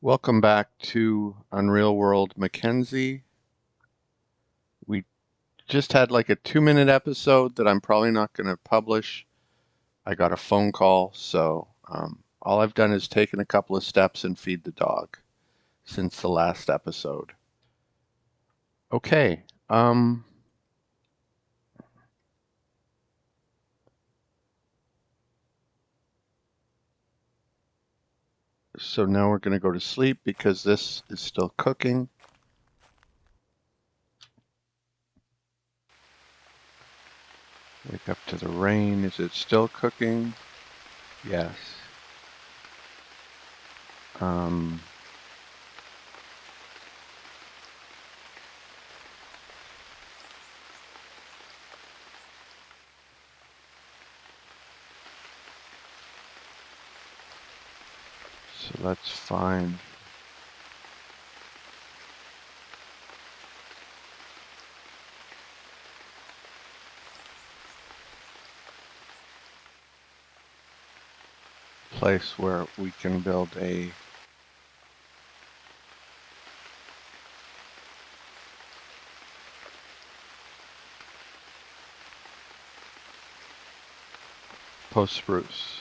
Welcome back to Unreal World Mackenzie. We just had like a 2-minute episode that I'm probably not going to publish. I got a phone call, so all I've done is taken a couple of steps and feed the dog since the last episode. Okay. So now we're going to go to sleep because this is still cooking. Wake up to the rain. Is it still cooking? Yes. So that's fine. Place where we can build a post spruce.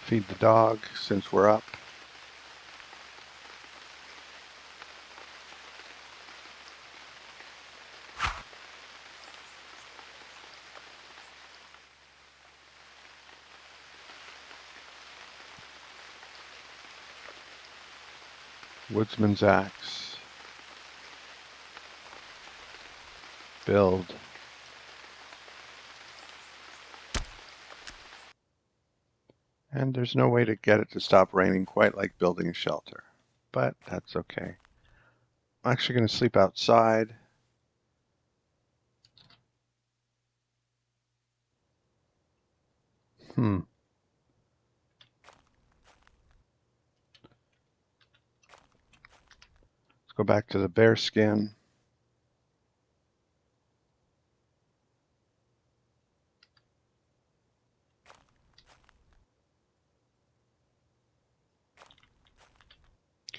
Feed the dog since we're up. Woodsman's axe. Build. And there's no way to get it to stop raining quite like building a shelter, but that's okay. I'm actually going to sleep outside. Let's go back to the bear skin.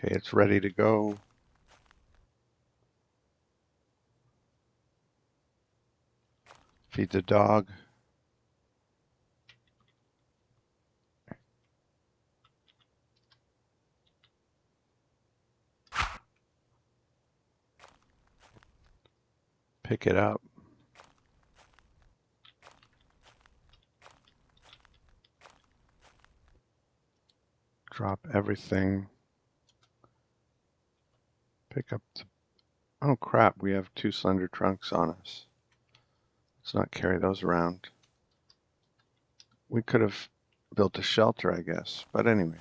Okay, it's ready to go. Feed the dog. Pick it up. Drop everything. Pick up the... Oh crap, we have 2 slender trunks on us. Let's not carry those around. We could have built a shelter, I guess, but anyway.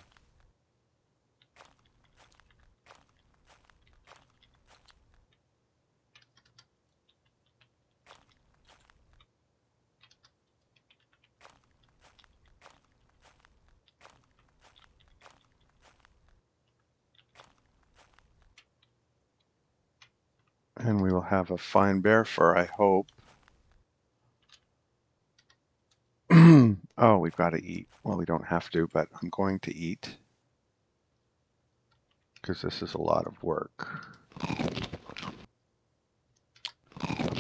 And we will have a fine bear fur, I hope. Oh, we've got to eat. Well, we don't have to, but I'm going to eat because this is a lot of work.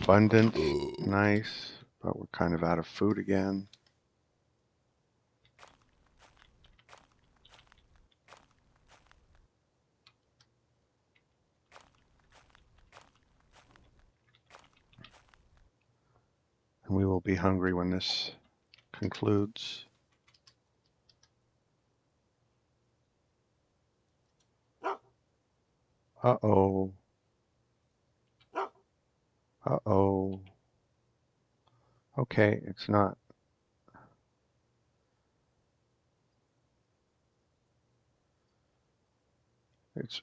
Abundant, nice, but we're kind of out of food again. And we will be hungry when this concludes. Uh-oh. Uh-oh. Okay, it's not.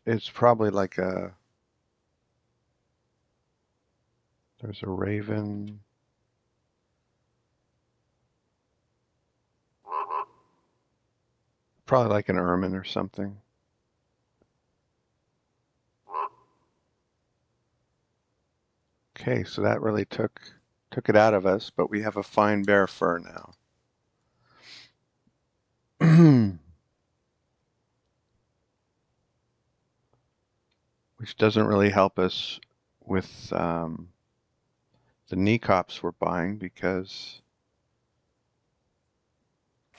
It's probably like a... There's a raven. Probably like an ermine or something. Okay, so that really took it out of us, but we have a fine bear fur now. Which doesn't really help us with the knee cops we're buying because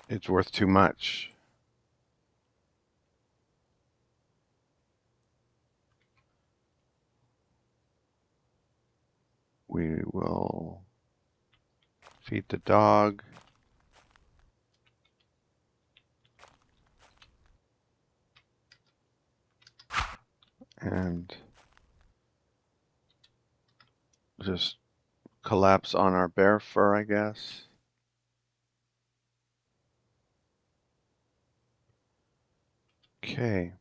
it's worth too much. We will feed the dog. And just collapse on our bear fur, I guess. Okay.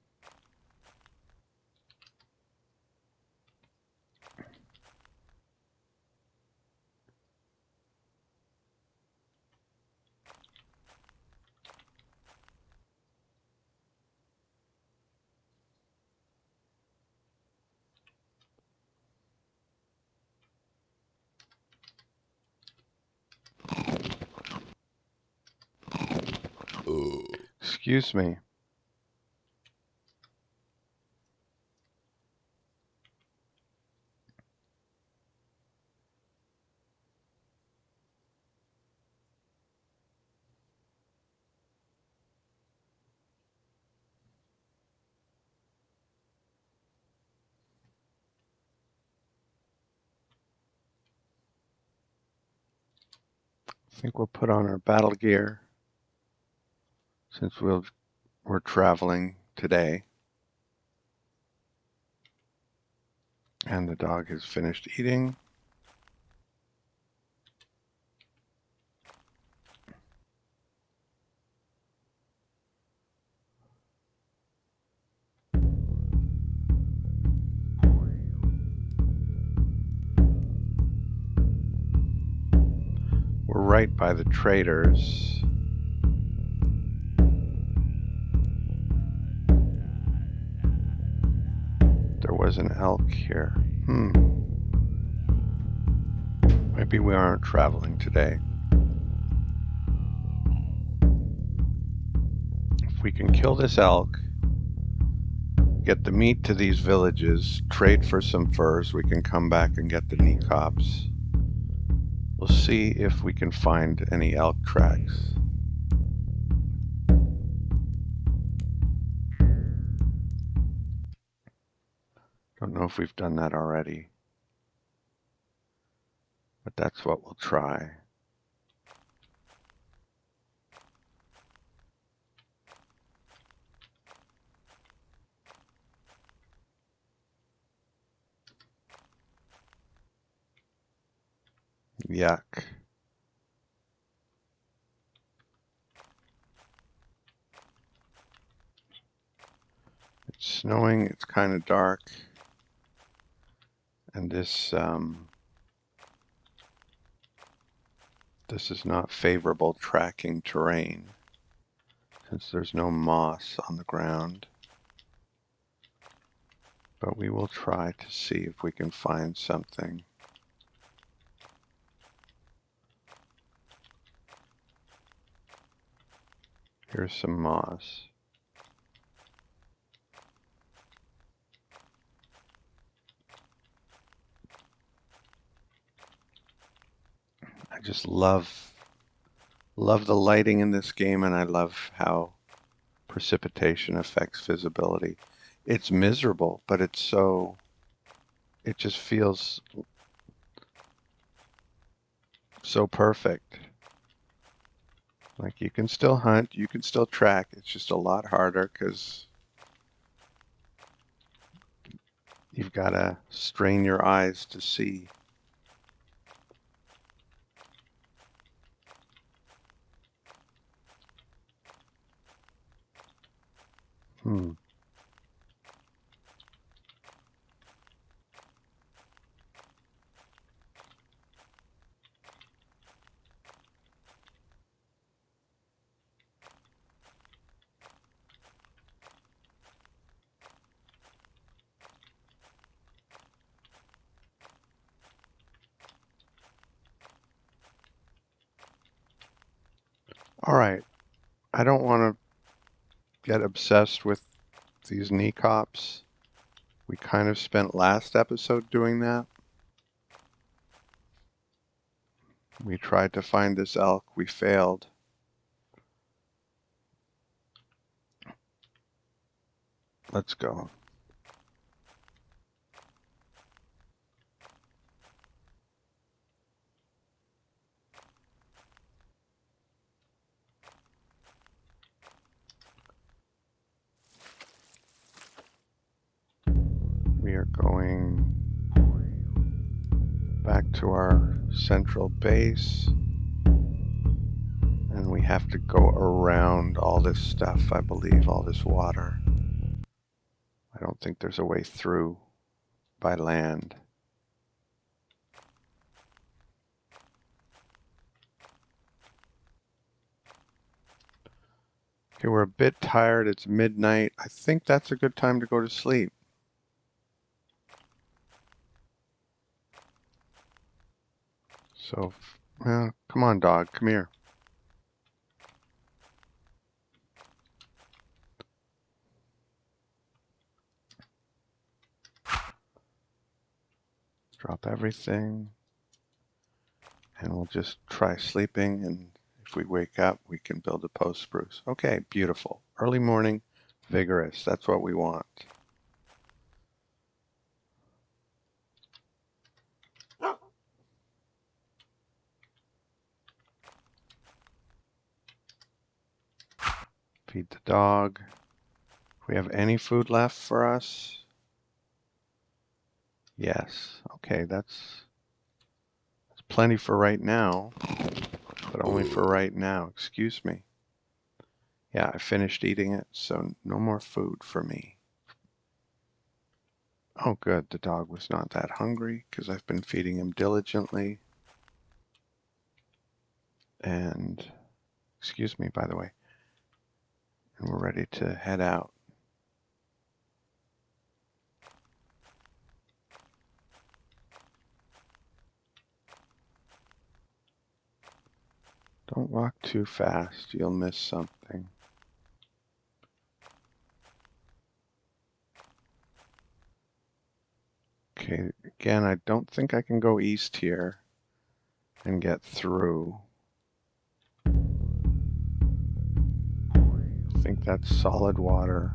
Excuse me. I think we'll put on our battle gear since we're traveling today. And the dog has finished eating. We're right by the traders. There was an elk here. Maybe we aren't traveling today. If we can kill this elk, get the meat to these villages, trade for some furs, we can come back and get the knee cops. We'll see if we can find any elk tracks. Don't know if we've done that already, but that's what we'll try. Yuck. It's snowing, it's kind of dark, and this is not favorable tracking terrain since there's no moss on the ground. But we will try to see if we can find something. Here's some moss. I just love the lighting in this game, and I love how precipitation affects visibility. It's miserable, but it just feels so perfect. Like you can still hunt, you can still track. It's just a lot harder because you've got to strain your eyes to see. All right, I don't want to get obsessed with these knee cops. We kind of spent last episode doing that. We tried to find this elk. We failed. Let's go. We are going back to our central base. And we have to go around all this stuff, I believe, all this water. I don't think there's a way through by land. Okay, we're a bit tired. It's midnight. I think that's a good time to go to sleep. So, come on, dog. Come here. Drop everything. And we'll just try sleeping. And if we wake up, we can build a post spruce. Okay, beautiful. Early morning, vigorous. That's what we want. Feed the dog. Do we have any food left for us? Yes. Okay, that's plenty for right now, but only for right now. Excuse me. Yeah, I finished eating it, so no more food for me. Oh, good. The dog was not that hungry because I've been feeding him diligently. And, excuse me, by the way. And we're ready to head out. Don't walk too fast. You'll miss something. Okay, again, I don't think I can go east here and get through. I think that's solid water.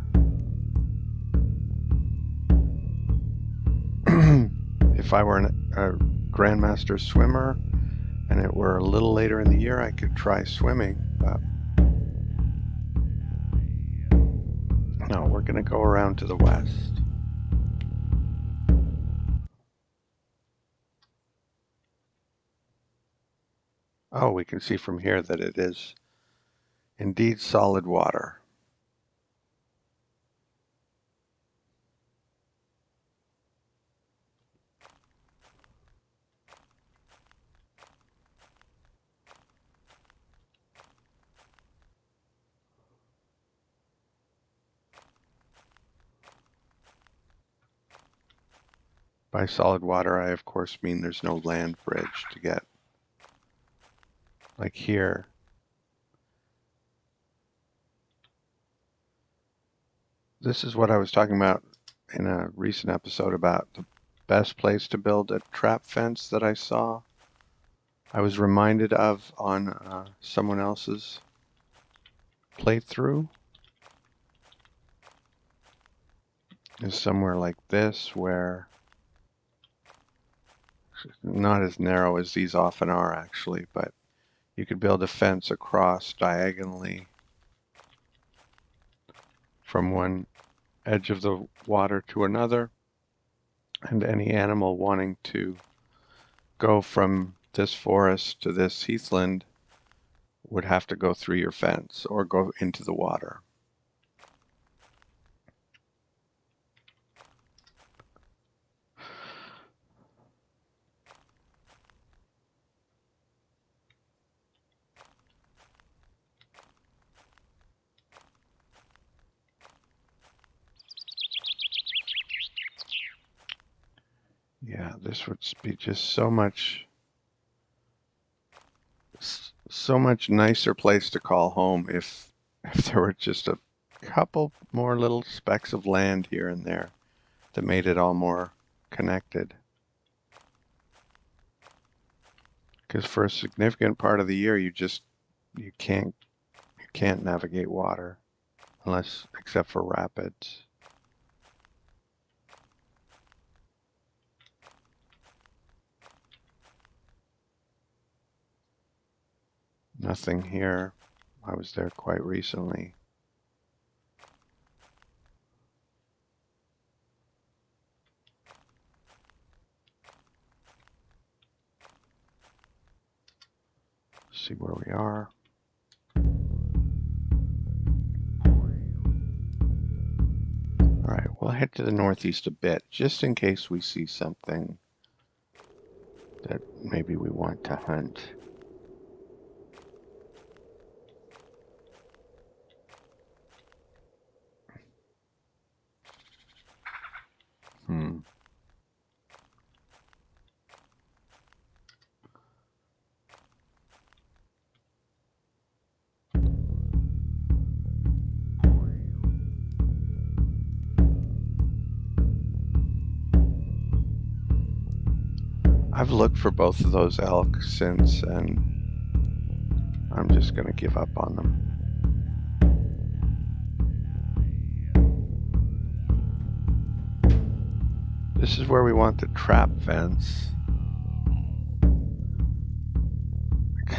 If I were a grandmaster swimmer and it were a little later in the year, I could try swimming, but no, we're going to go around to the west. Oh, we can see from here that it is indeed solid water. By solid water, I of course mean there's no land bridge to get, like here. This is what I was talking about in a recent episode about the best place to build a trap fence that I saw. I was reminded of on someone else's playthrough. Is somewhere like this where not as narrow as these often are actually, but you could build a fence across diagonally from one edge of the water to another, and any animal wanting to go from this forest to this heathland would have to go through your fence or go into the water. Yeah, this would be just so much So much nicer place to call home if there were just a couple more little specks of land here and there that made it all more connected. Because for a significant part of the year, you can't navigate water except for rapids. Nothing here. I was there quite recently. See where we are. All right, we'll head to the northeast a bit, just in case we see something that maybe we want to hunt. I've looked for both of those elk since, and I'm just going to give up on them. This is where we want the trap fence.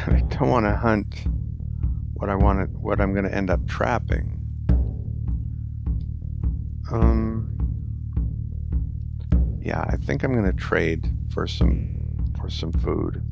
I don't want to hunt what I'm going to end up trapping. Yeah, I think I'm going to trade for some food.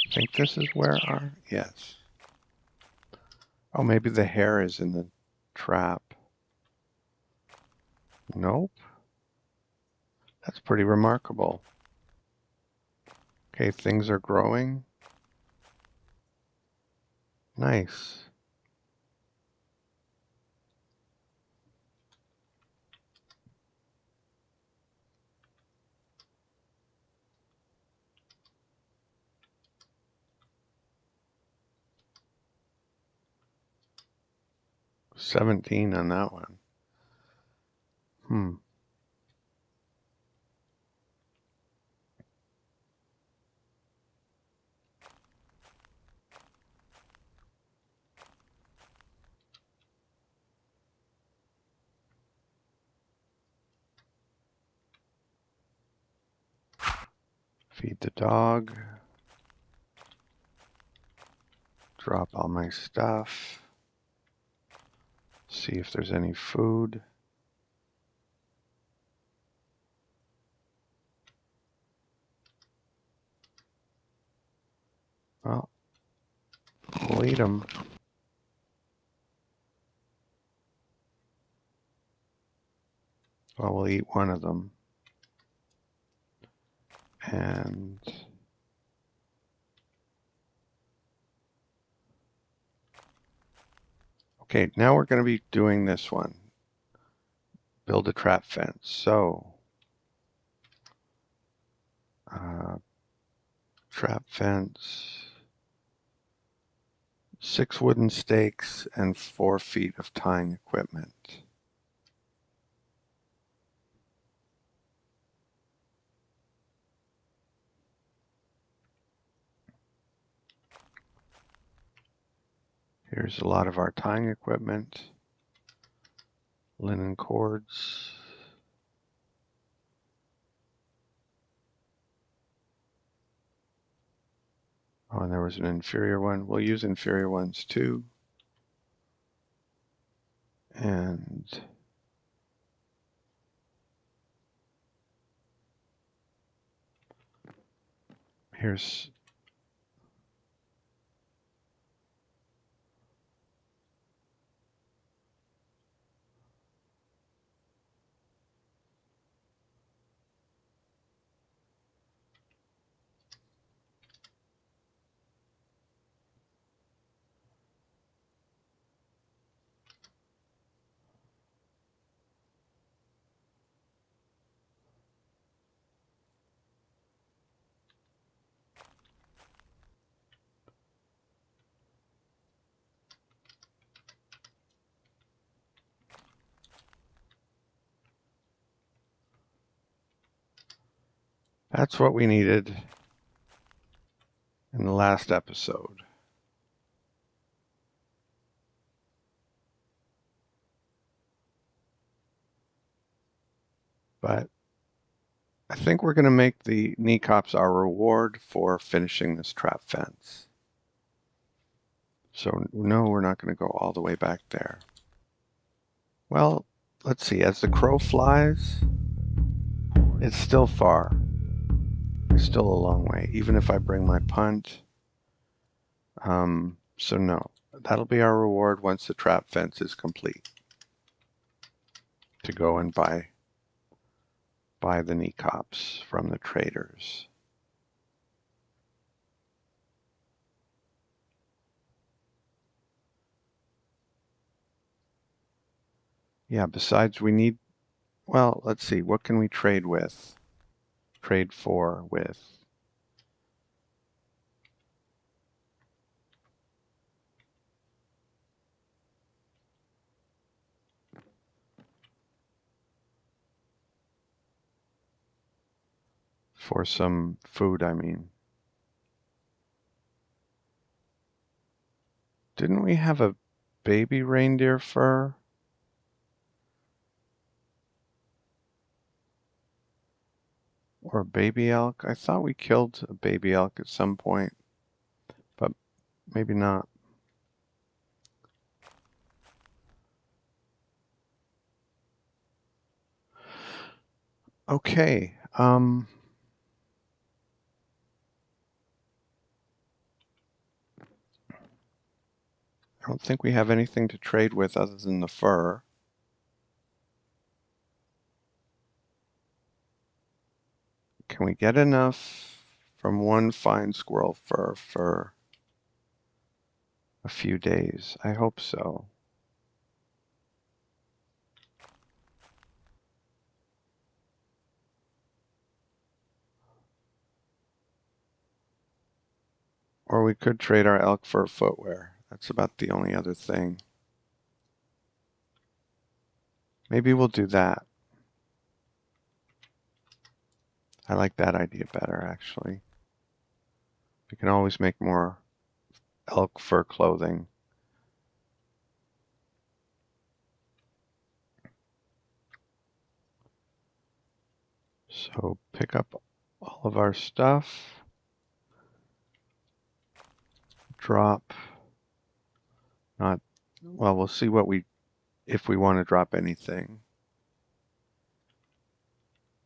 I think this is where yes. Oh, maybe the hare is in the trap. Nope. That's pretty remarkable. Okay, things are growing. Nice. $17 on that one. Feed the dog. Drop all my stuff. See if there's any food. Well, we'll eat them. Well, we'll eat one of them. And okay, now we're going to be doing this one. Build a trap fence. So, trap fence, 6 wooden stakes, and 4 feet of tying equipment. Here's a lot of our tying equipment. Linen cords. Oh, and there was an inferior one. We'll use inferior ones too. And Here's that's what we needed in the last episode. But I think we're going to make the knee cops our reward for finishing this trap fence. So no, we're not going to go all the way back there. Well, let's see. As the crow flies, it's still far. It's still a long way, even if I bring my punt. So no, that'll be our reward once the trap fence is complete. To go and buy the knee cops from the traders. Yeah, besides we need, well, let's see, what can we trade with? Trade for with. For some food, I mean. Didn't we have a baby reindeer fur? Or a baby elk? I thought we killed a baby elk at some point, but maybe not. Okay, I don't think we have anything to trade with other than the fur. Can we get enough from one fine squirrel fur for a few days? I hope so. Or we could trade our elk for footwear. That's about the only other thing. Maybe we'll do that. I like that idea better, actually. We can always make more elk fur clothing. So pick up all of our stuff. Drop. Not, well, we'll see if we want to drop anything.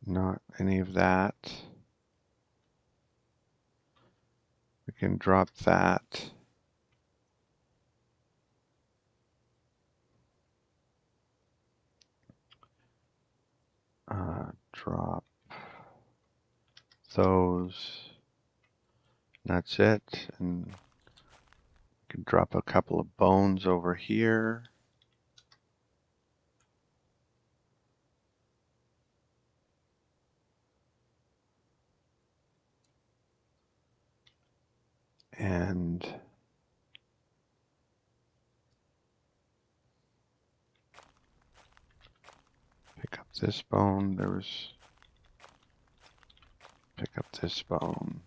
Not any of that. We can drop that. Drop those. That's it. And we can drop a couple of bones over here. And pick up this bone. Pick up this bone.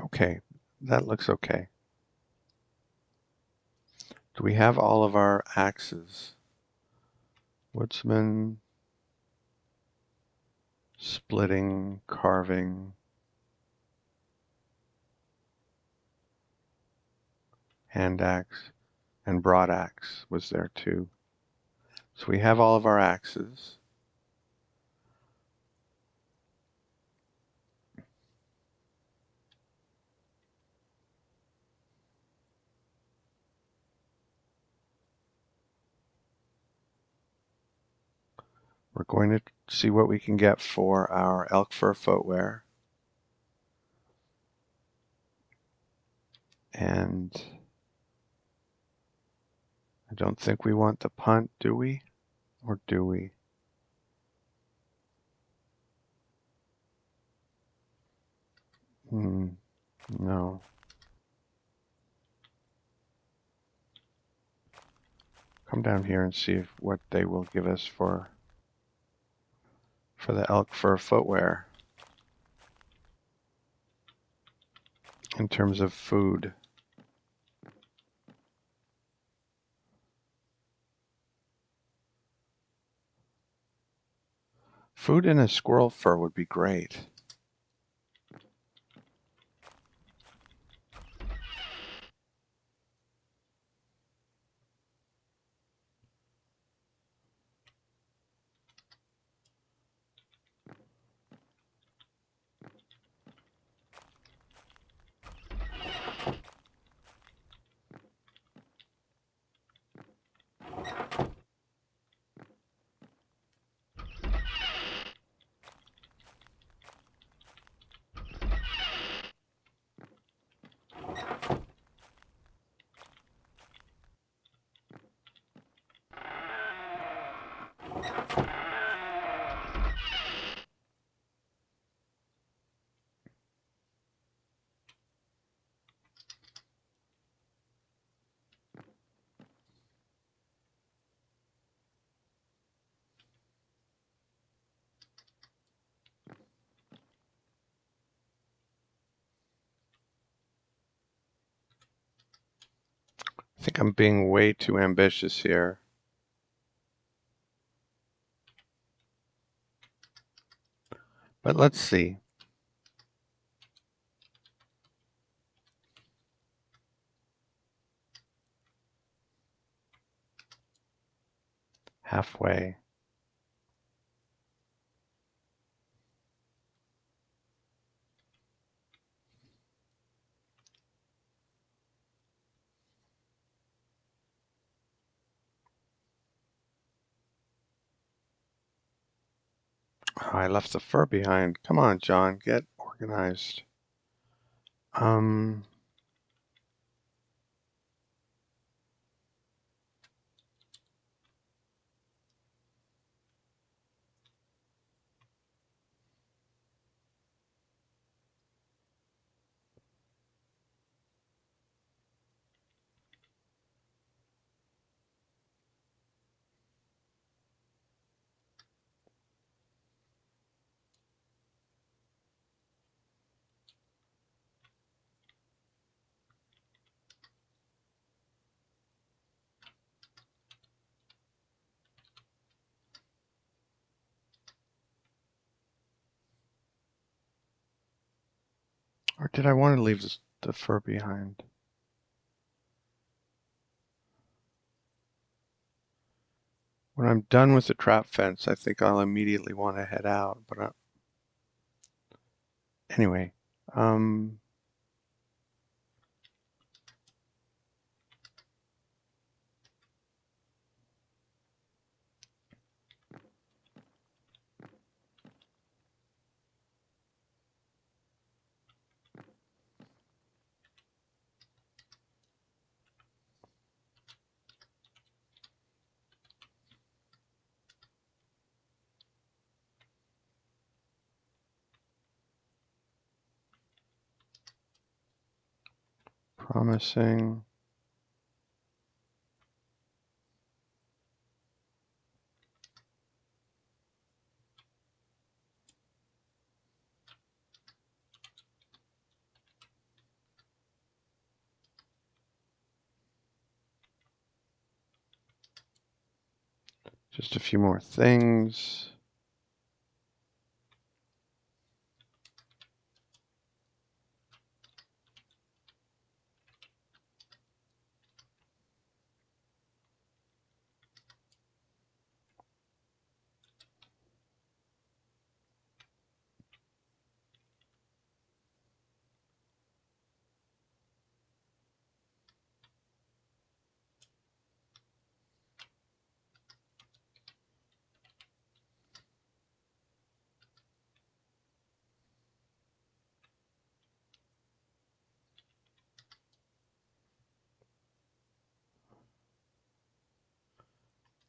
Okay, that looks okay. Do we have all of our axes? Woodsman, splitting, carving, hand axe. And broad axe was there too. So we have all of our axes. We're going to see what we can get for our elk fur footwear. And I don't think we want the punt, do we? Or do we? No. Come down here and see what they will give us for the elk fur footwear in terms of food. Food in a squirrel fur would be great. I think I'm being way too ambitious here. But let's see. Halfway. Oh, I left the fur behind. Come on, John, get organized. Or did I want to leave the fur behind? When I'm done with the trap fence, I think I'll immediately want to head out. But anyway, promising. Just a few more things.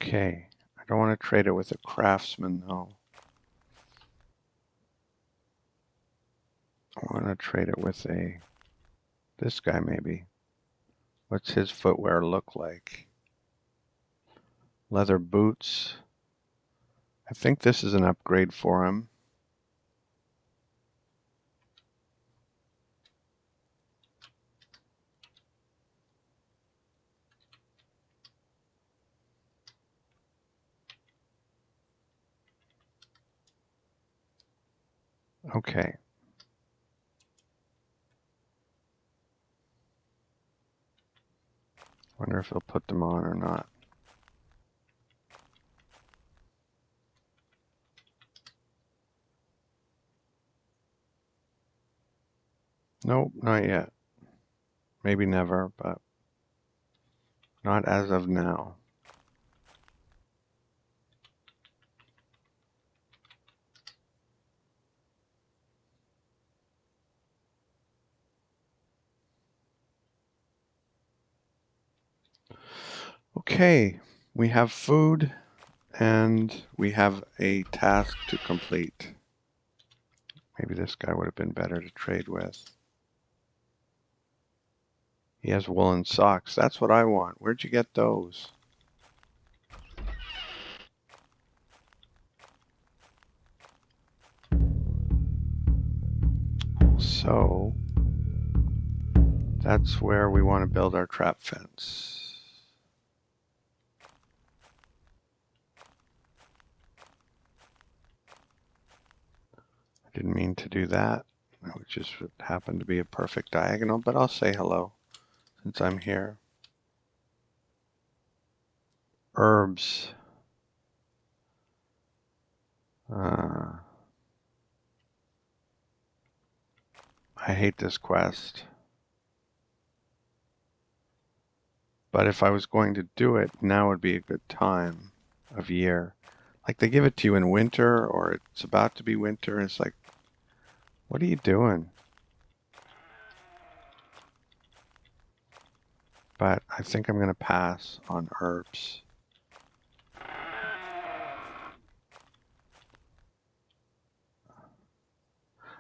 Okay, I don't want to trade it with a craftsman though. I want to trade it with this guy maybe. What's his footwear look like? Leather boots. I think this is an upgrade for him. Okay. Wonder if he'll put them on or not. Nope, not yet. Maybe never, but not as of now. Okay, we have food and we have a task to complete. Maybe this guy would have been better to trade with. He has woolen socks. That's what I want. Where'd you get those? So that's where we want to build our trap fence. I didn't mean to do that. It just happened to be a perfect diagonal, but I'll say hello since I'm here. Herbs. I hate this quest. But if I was going to do it, now would be a good time of year. Like they give it to you in winter or it's about to be winter. It's like, what are you doing? But I think I'm going to pass on herbs.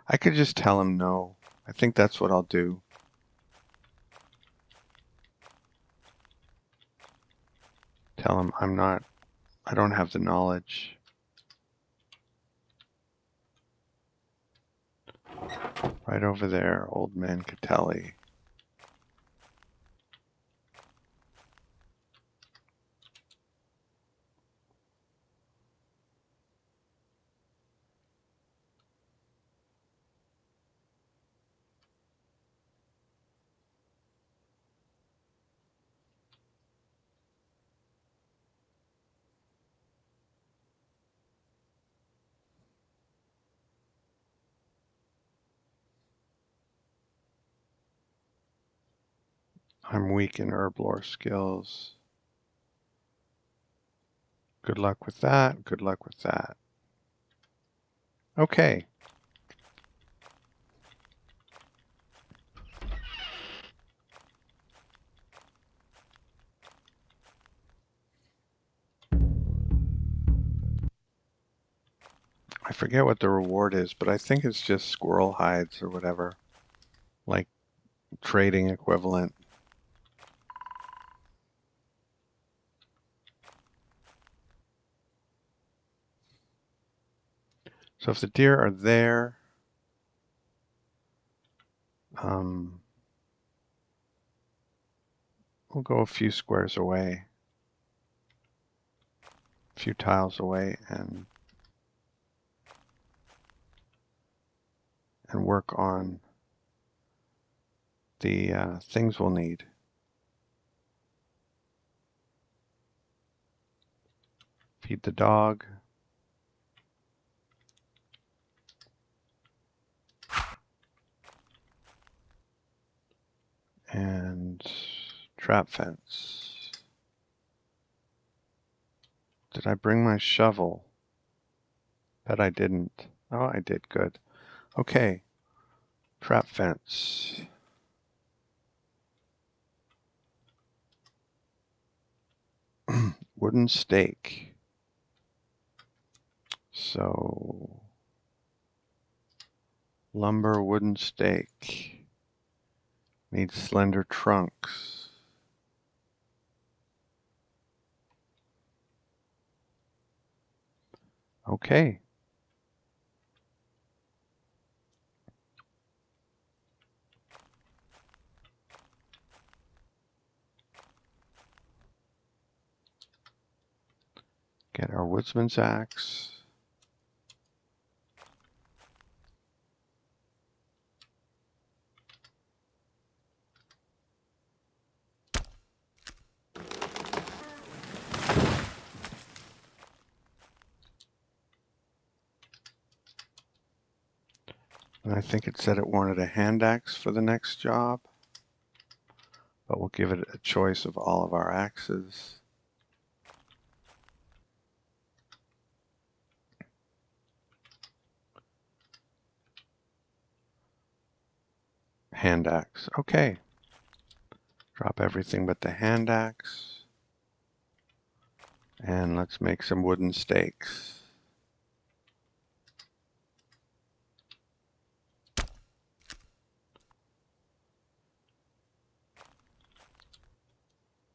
I could just tell him no. I think that's what I'll do. Tell him I don't have the knowledge. Right over there, old man Catelli. I'm weak in herb lore skills. Good luck with that. Good luck with that. Okay. I forget what the reward is, but I think it's just squirrel hides or whatever. Like trading equivalent. So if the deer are there, we'll go a few squares away, a few tiles away, and work on the things we'll need. Feed the dog. And trap fence. Did I bring my shovel? Bet I didn't. Oh, I did. Good. Okay. Trap fence. wooden stake. So, lumber, wooden stake. Needs slender trunks. Okay. Get our woodsman's axe. And I think it said it wanted a hand axe for the next job, but we'll give it a choice of all of our axes. Hand axe. Okay. Drop everything but the hand axe. And let's make some wooden stakes.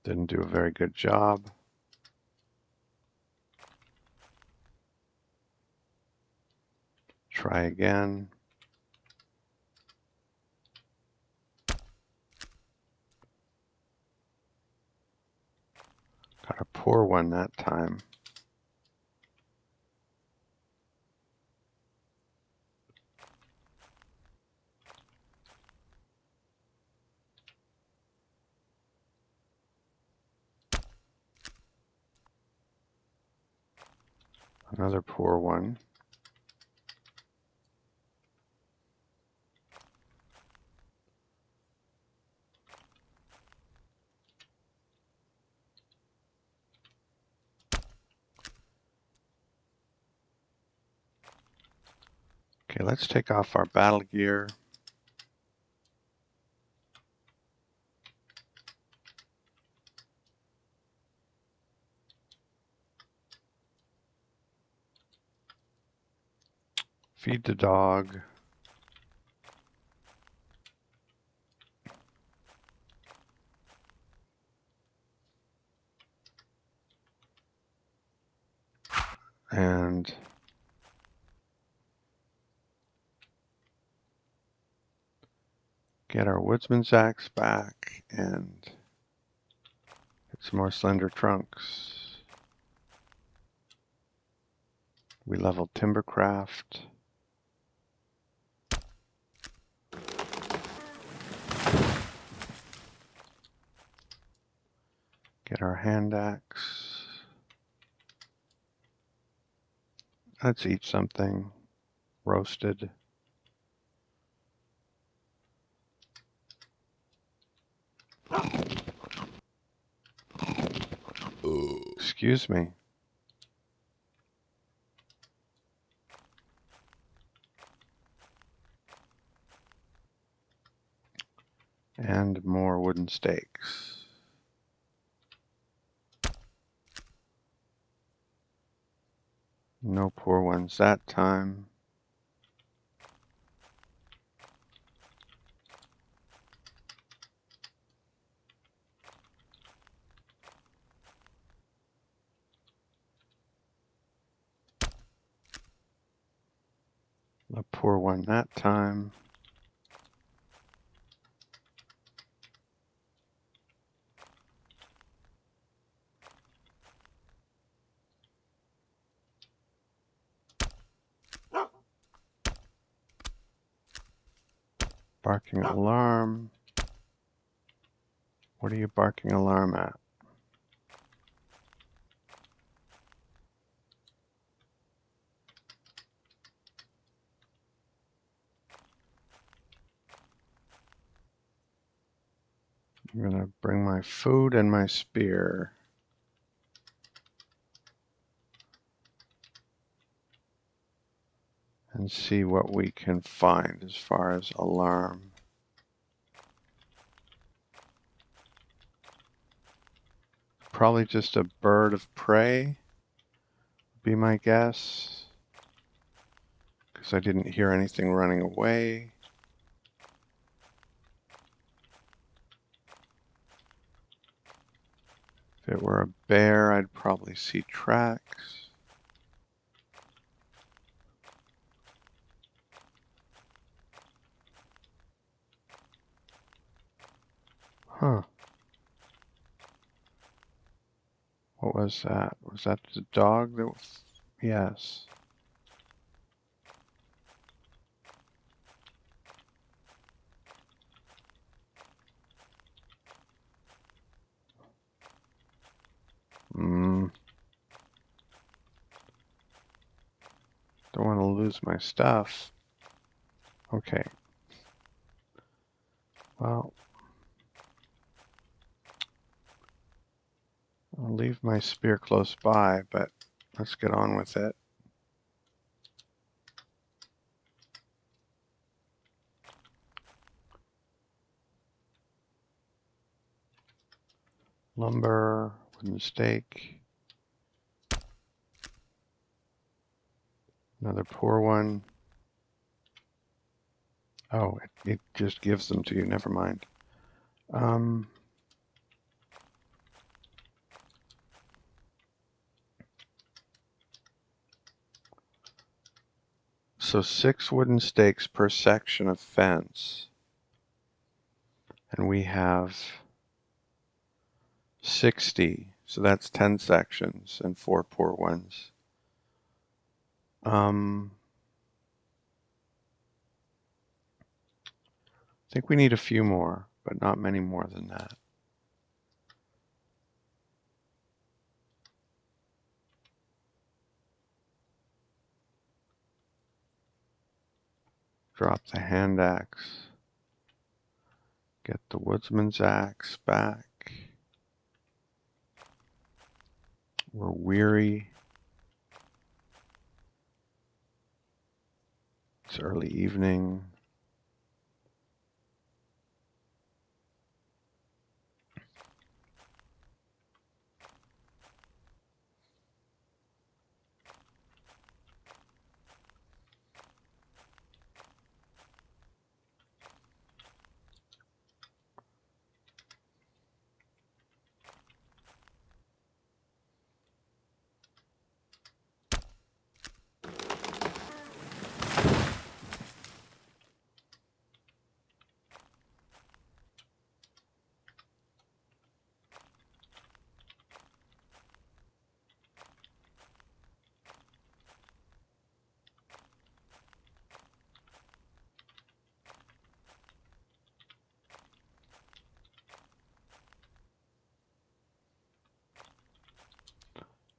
Didn't do a very good job. Try again. Got a poor one that time. Another poor one. Okay, let's take off our battle gear. Feed the dog. And get our woodsman's axe back and get some more slender trunks. We leveled timbercraft. Get our hand axe. Let's eat something. Roasted. Excuse me. And more wooden stakes. No poor ones that time. A poor one that time. Barking alarm. What are you barking alarm at? I'm gonna bring my food and my spear. And see what we can find as far as alarm. Probably just a bird of prey, would be my guess. Because I didn't hear anything running away. If it were a bear, I'd probably see tracks. Huh. What was that? Was that the dog that was? Yes. Don't want to lose my stuff. Okay. Well, I'll leave my spear close by, but let's get on with it. Lumber, wooden stake. Another poor one. Oh, it just gives them to you. Never mind. So 6 wooden stakes per section of fence. And we have 60. So that's 10 sections and 4 poor ones. I think we need a few more, but not many more than that. Drop the hand axe. Get the woodsman's axe back. We're weary. It's early evening.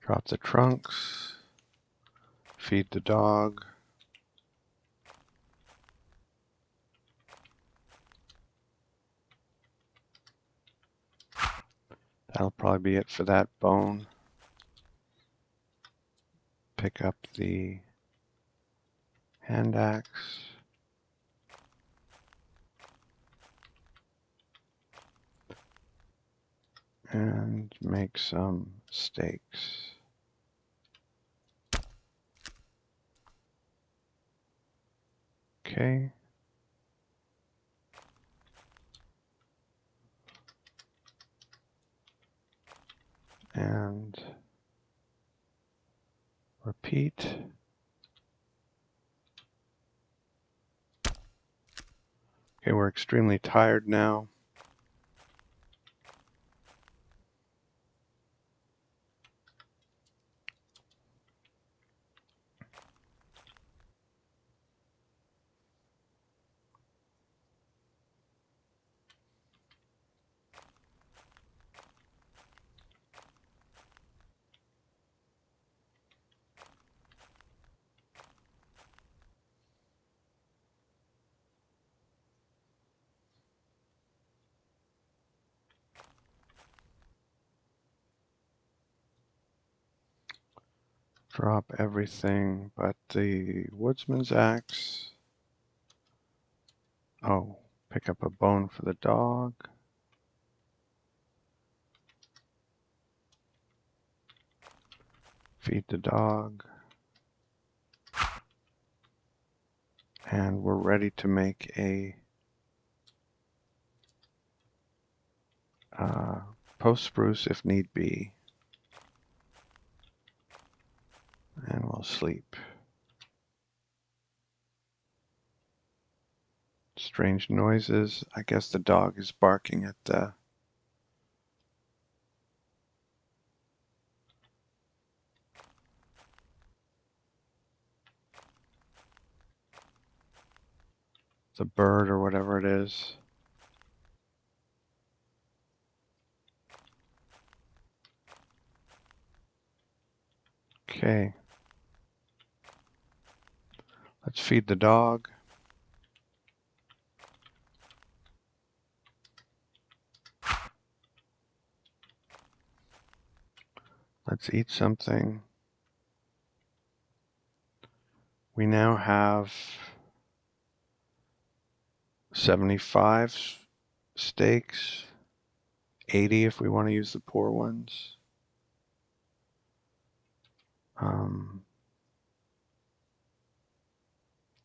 Drop the trunks. Feed the dog. That'll probably be it for that bone. Pick up the hand axe. And make some stakes. Okay. And repeat. Okay, we're extremely tired now. Drop everything but the woodsman's axe. Oh, pick up a bone for the dog. feed the dog. And we're ready to make a post spruce if need be. And we'll sleep. Strange noises. I guess the dog is barking at the bird or whatever it is. Okay. Let's feed the dog. Let's eat something. We now have 75 steaks, 80 if we want to use the poor ones.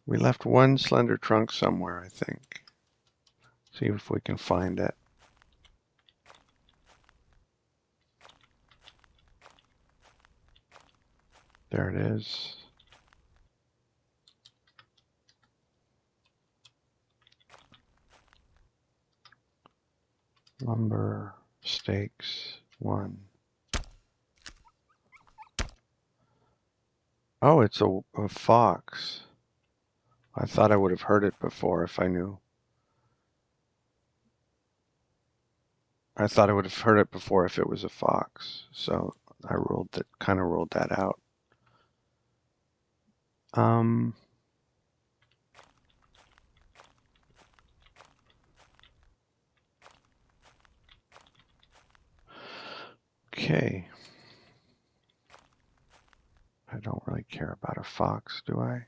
We left one slender trunk somewhere, I think. See if we can find it. There it is. Lumber, steaks, 1. Oh, it's a fox. I thought I would have heard it before if I knew. I thought I would have heard it before if it was a fox. So I kind of ruled that out. Okay. I don't really care about a fox, do I?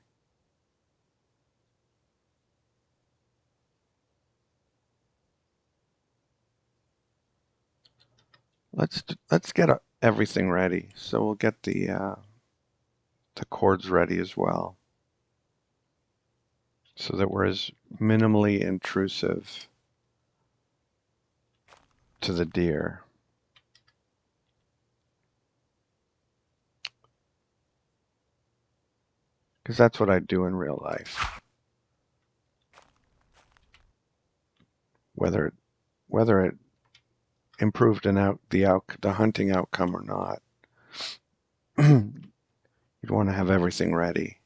Let's get everything ready. So we'll get the cords ready as well, so that we're as minimally intrusive to the deer. Because that's what I do in real life. Whether it improved the hunting outcome or not, you'd want to have everything ready.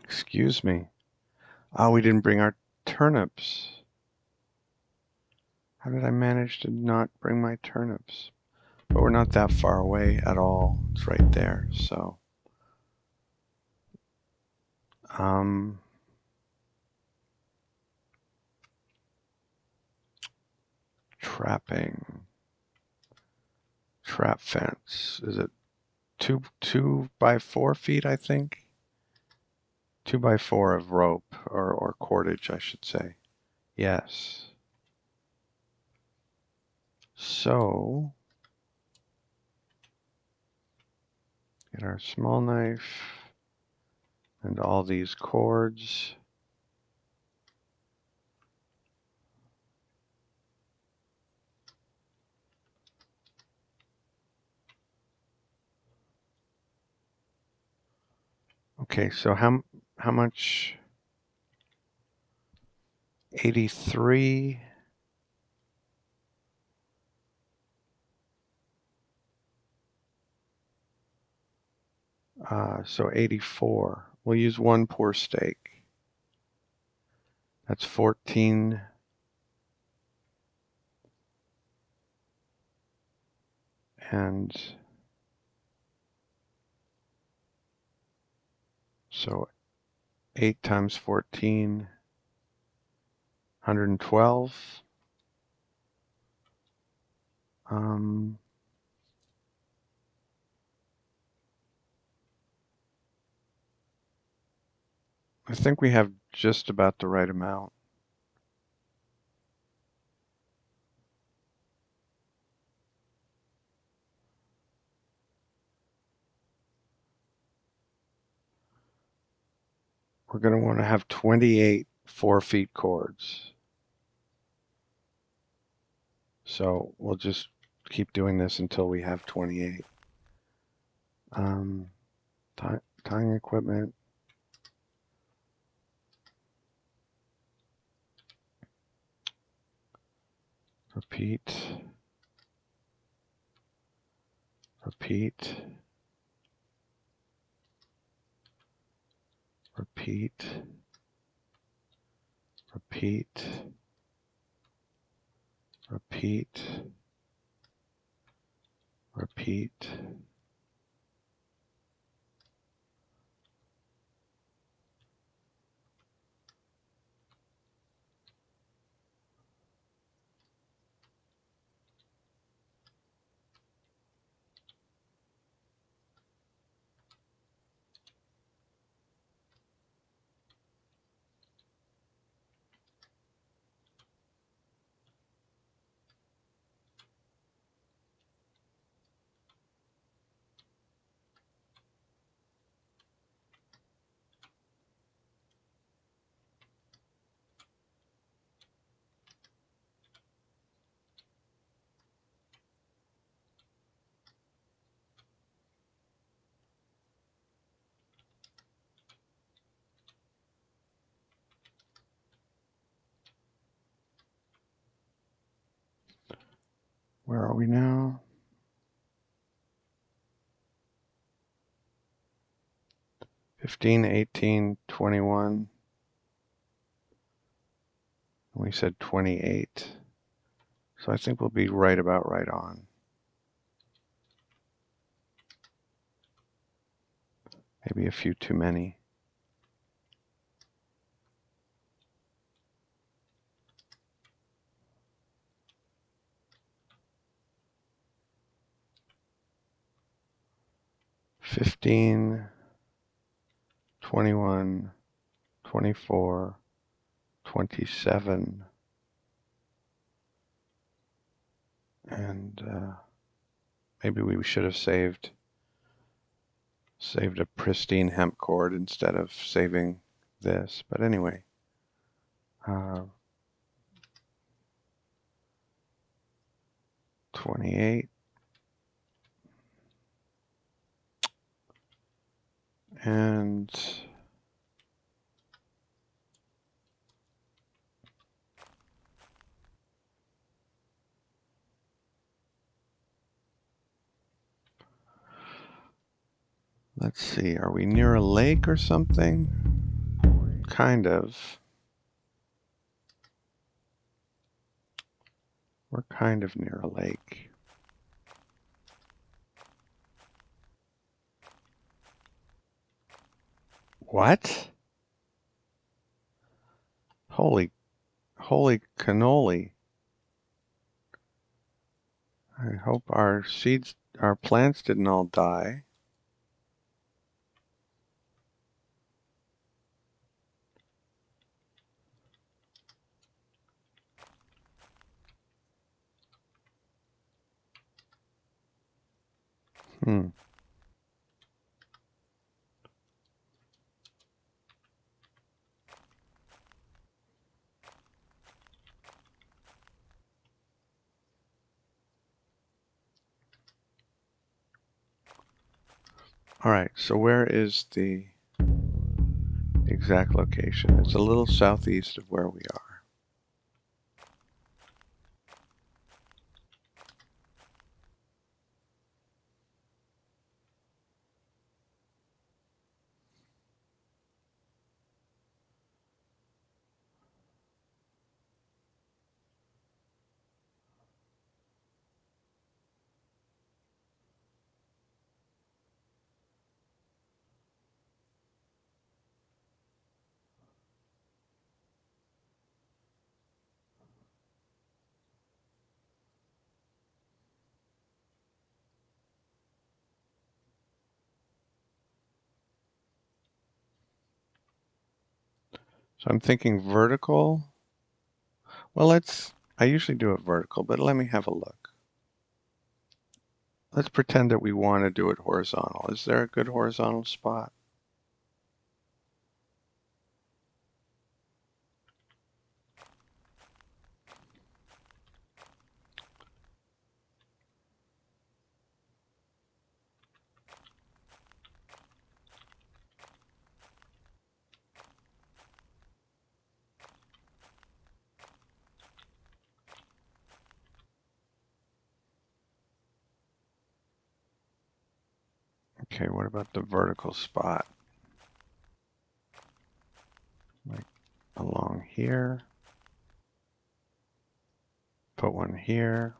Excuse me. Oh, we didn't bring our turnips. How did I manage to not bring my turnips? But we're not that far away at all. It's right there, so. Trapping. Trap fence. Is it 2 by 4 feet, I think? 2 by 4 of rope, or cordage, I should say. Yes. So, get our small knife and all these cords. Okay, so how much? 83. So 84. We'll use 1 poor steak. That's 14. And so 8 times 14. 112. I think we have just about the right amount. We're going to want to have 28 4-feet cords. So we'll just keep doing this until we have 28. Tying equipment. Repeat. Repeat. Repeat. Repeat. Repeat. Repeat. Where are we now? 15, 18, 21. We said 28. So I think we'll be right about right on. Maybe a few too many. $15, 21, 24, 27, and maybe we should have saved a pristine hemp cord instead of saving this. But anyway, 28, and let's see, are we near a lake or something? Kind of. We're kind of near a lake. What? Holy cannoli. I hope our plants didn't all die. Hmm. All right, so where is the exact location? It's a little southeast of where we are. So I'm thinking vertical. Well, I usually do it vertical, but let me have a look. Let's pretend that we want to do it horizontal. Is there a good horizontal spot? Okay, what about the vertical spot? Like along here. Put one here.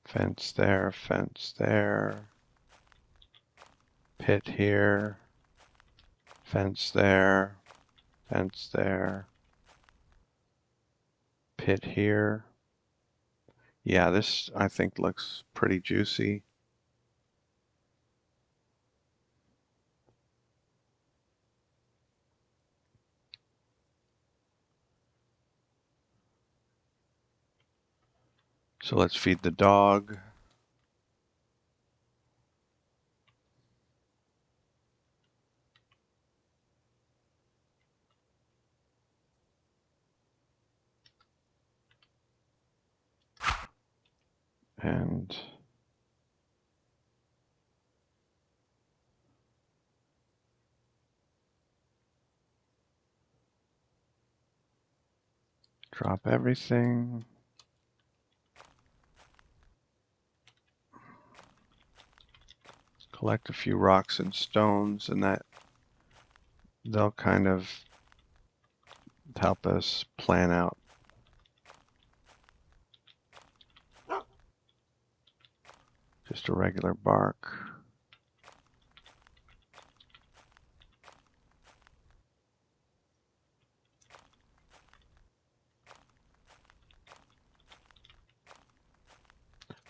Fence there, pit here, fence there, pit here. Yeah, this I think looks pretty juicy. So let's feed the dog. And drop everything. Collect a few rocks and stones, and they'll kind of help us plan out. Just a regular bark.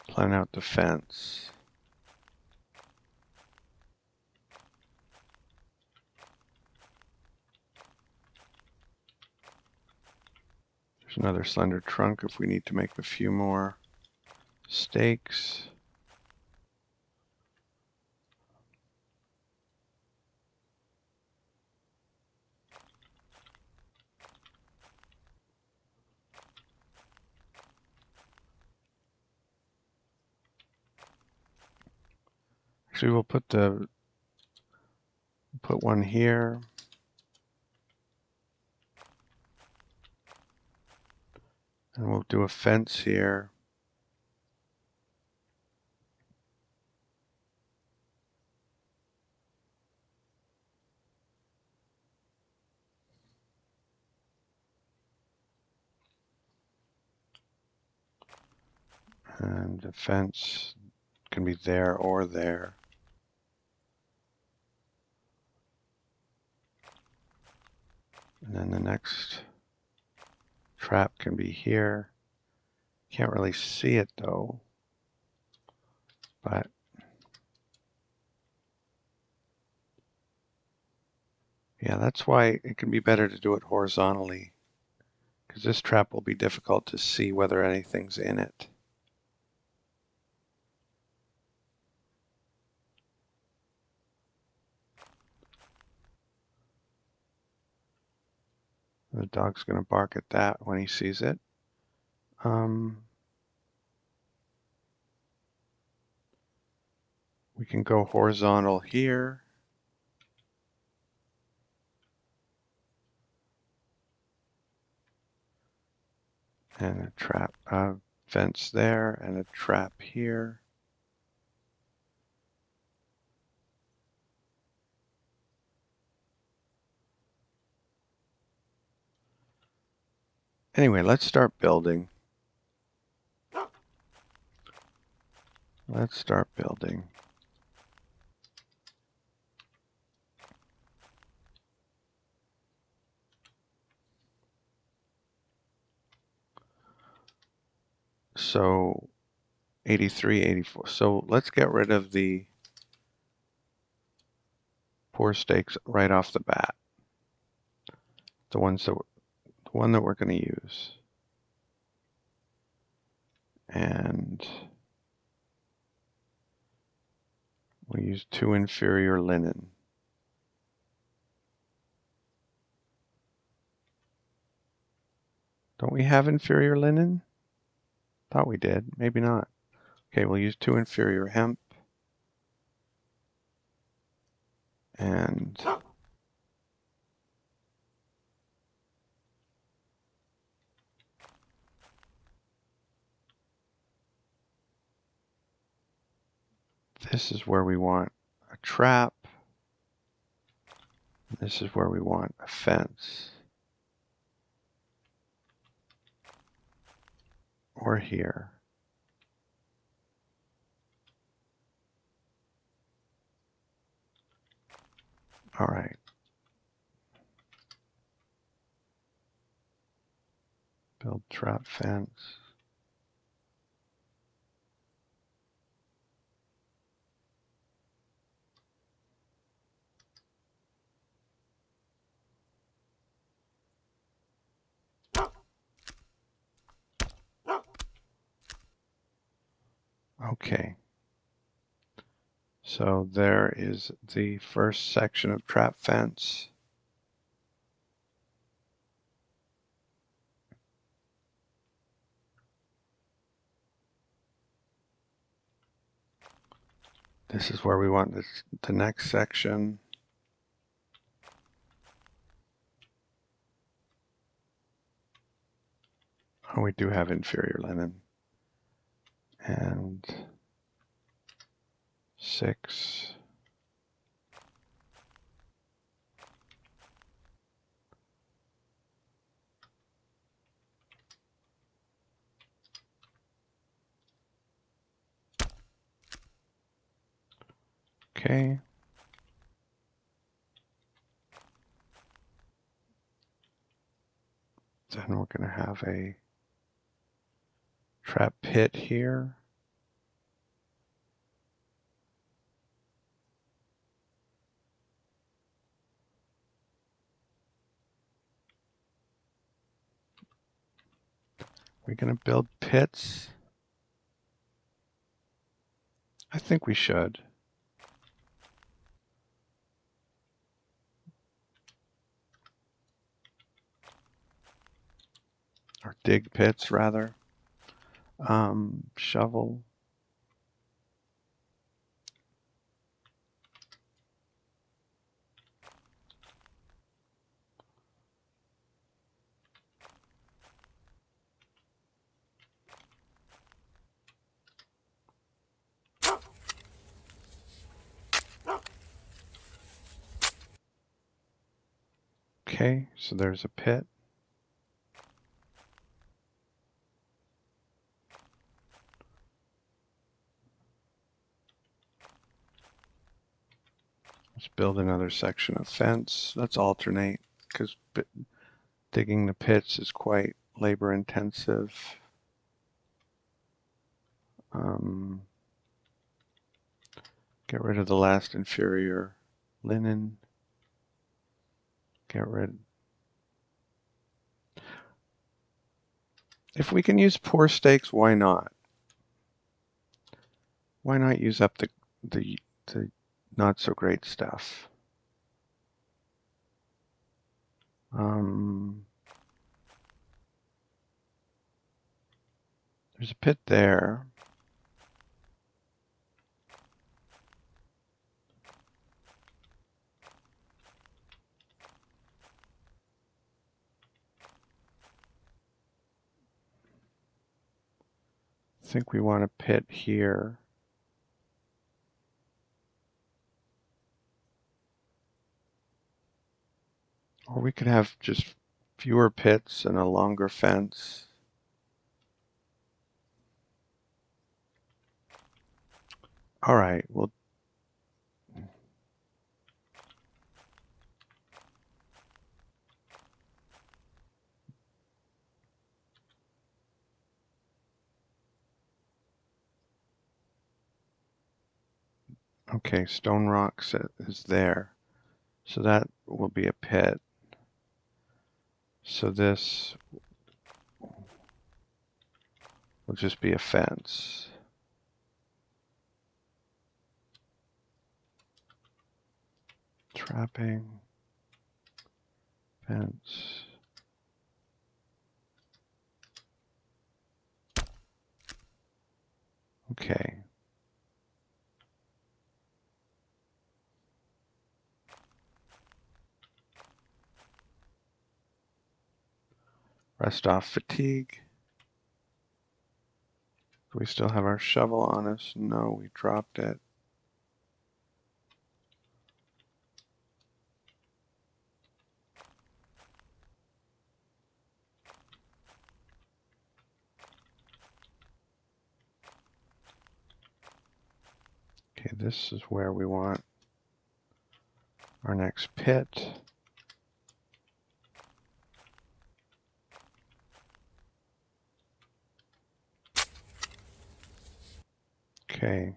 Plan out the fence. There's another slender trunk if we need to make a few more stakes. Actually, we'll put one here. And we'll do a fence here. And the fence can be there or there. And then the next trap can be here. Can't really see it though, but yeah, that's why it can be better to do it horizontally, because this trap will be difficult to see whether anything's in it. The dog's going to bark at that when he sees it. We can go horizontal here. And a trap fence there and a trap here. Anyway, let's start building. Let's start building. So 83, 84. So let's get rid of the poor stakes right off the bat. the one that we're going to use. And we'll use 2 inferior linen. Don't we have inferior linen? Thought we did. Maybe not. Okay, we'll use 2 inferior hemp. And this is where we want a trap. This is where we want a fence. Or here. All right. Build trap fence. Okay. So there is the first section of trap fence. This is where we want the next section. Oh, we do have inferior linen. And 6. Okay. Then we're going to have a trap pit here. We're going to build pits. I think we should. Or dig pits, rather. Shovel. Okay, so there's a pit. Let's build another section of fence. Let's alternate because digging the pits is quite labor intensive. Get rid of the last inferior linen. Get rid. If we can use pour stakes, why not? Why not use up the not so great stuff? There's a pit there. I think we want a pit here. Or we could have just fewer pits and a longer fence. All right, well, okay, stone rocks is there. So that will be a pit. So this will just be a fence. Trapping, fence. Okay. Rest off fatigue. Do we still have our shovel on us? No, we dropped it. Okay, this is where we want our next pit. Okay.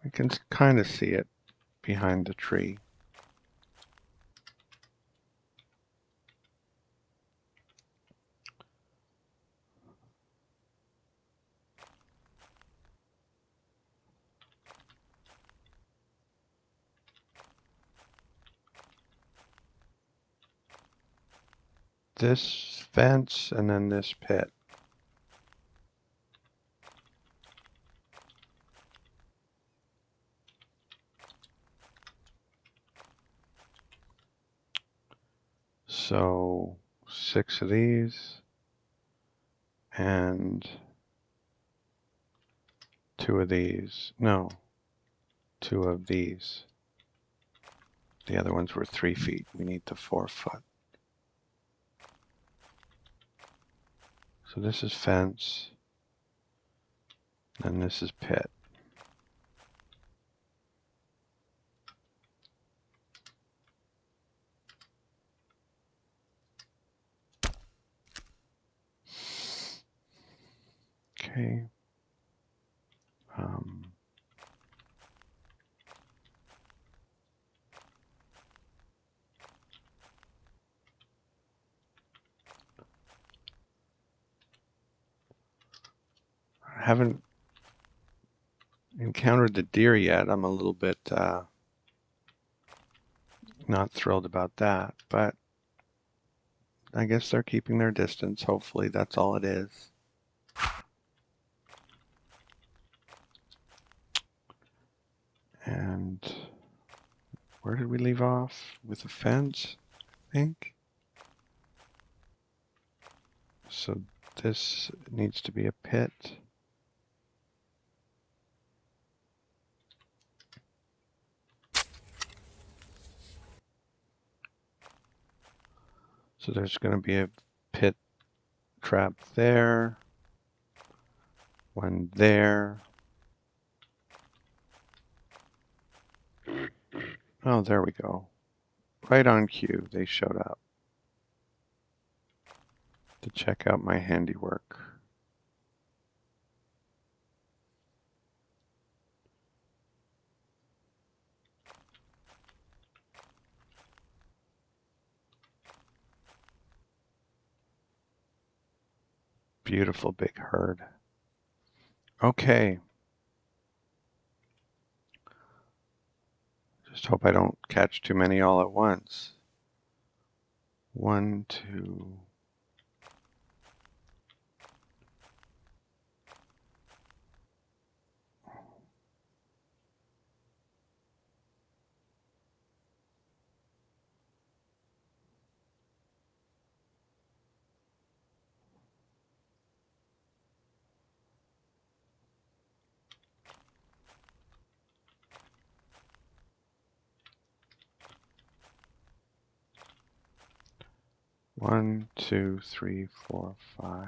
We can kind of see it behind the tree. This fence and then this pit. So 6 of these and 2 of these. No, 2 of these. The other ones were 3 feet. We need the 4 foot. So this is fence. And this is pit. Okay. I haven't encountered the deer yet. I'm a little bit not thrilled about that, but I guess they're keeping their distance. Hopefully that's all it is. And where did we leave off? With a fence, I think. So this needs to be a pit. So there's going to be a pit trap there, one there. Oh, there we go. Right on cue, they showed up to check out my handiwork. Beautiful big herd. Okay. Just hope I don't catch too many all at once. 1, 2. One, two, three, 4, 5.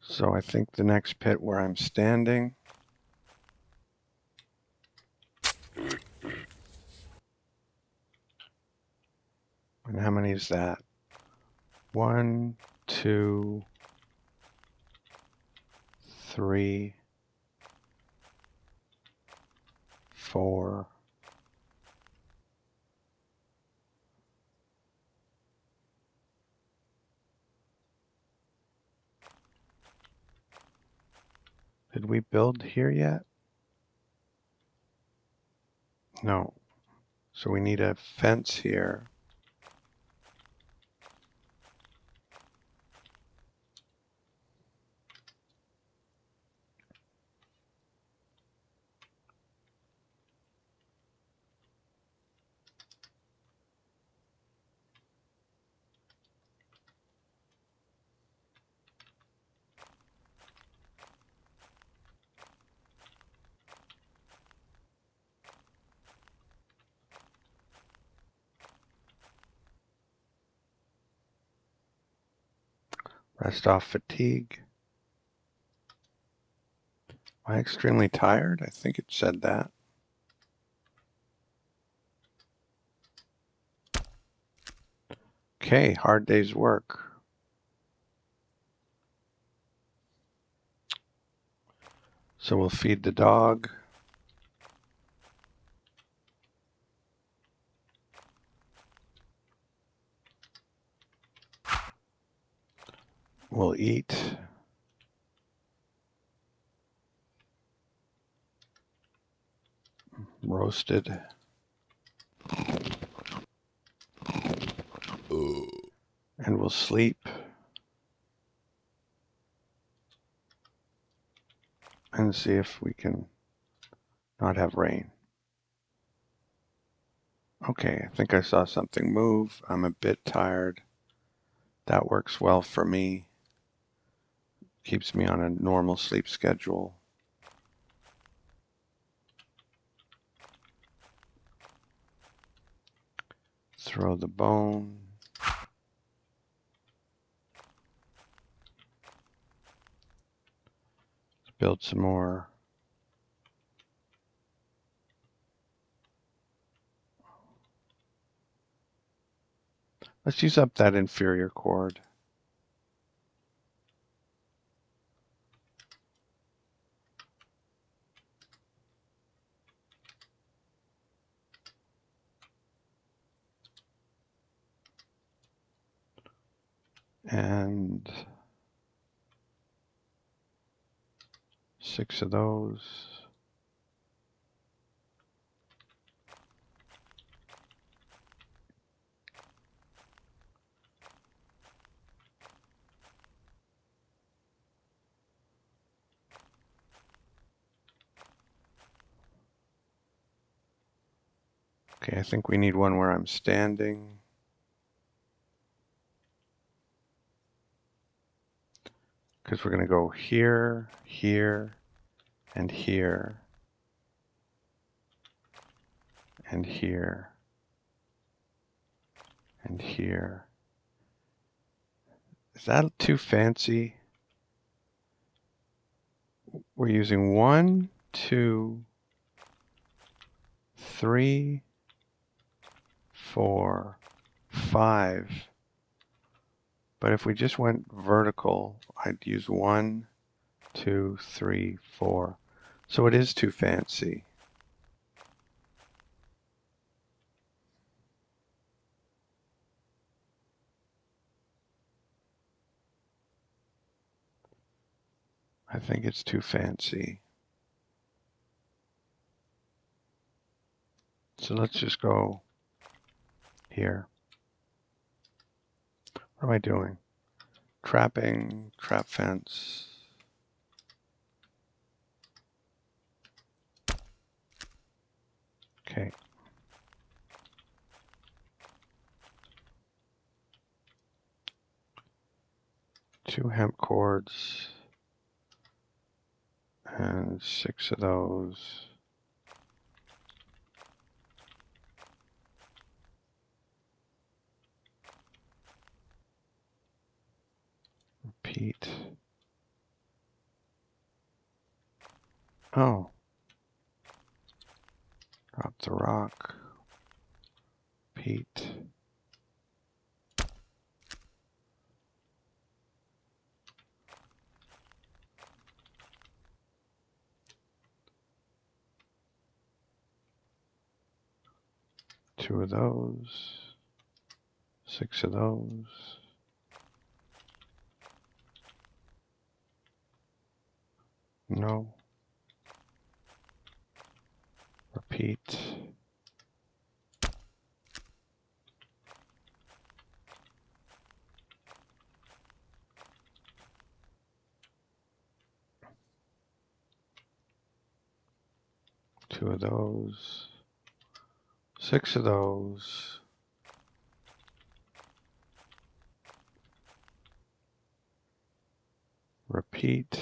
So I think the next pit where I'm standing. And how many is that? 1, 2, 3, 4. Did we build here yet? No. So we need a fence here. Rest off fatigue. Am I extremely tired? I think it said that. Okay, hard day's work. So we'll feed the dog. We'll eat. Roasted. And we'll sleep. And see if we can not have rain. Okay, I think I saw something move. I'm a bit tired. That works well for me. Keeps me on a normal sleep schedule. Throw the bone. Let's build some more. Let's use up that inferior cord. And 6 of those. Okay, I think we need one where I'm standing. Because we're going to go here, here, and here, and here, and here. Is that too fancy? We're using 1, 2, 3, 4, 5. But if we just went vertical, I'd use 1, 2, 3, 4. So it is too fancy. I think it's too fancy. So let's just go here. What am I doing? Trapping, trap fence. Okay. Two hemp cords and 6 of those. Repeat. Oh. Drop the rock. Repeat. 2 of those. 6 of those. No. Repeat. Two of those. 6 of those. Repeat.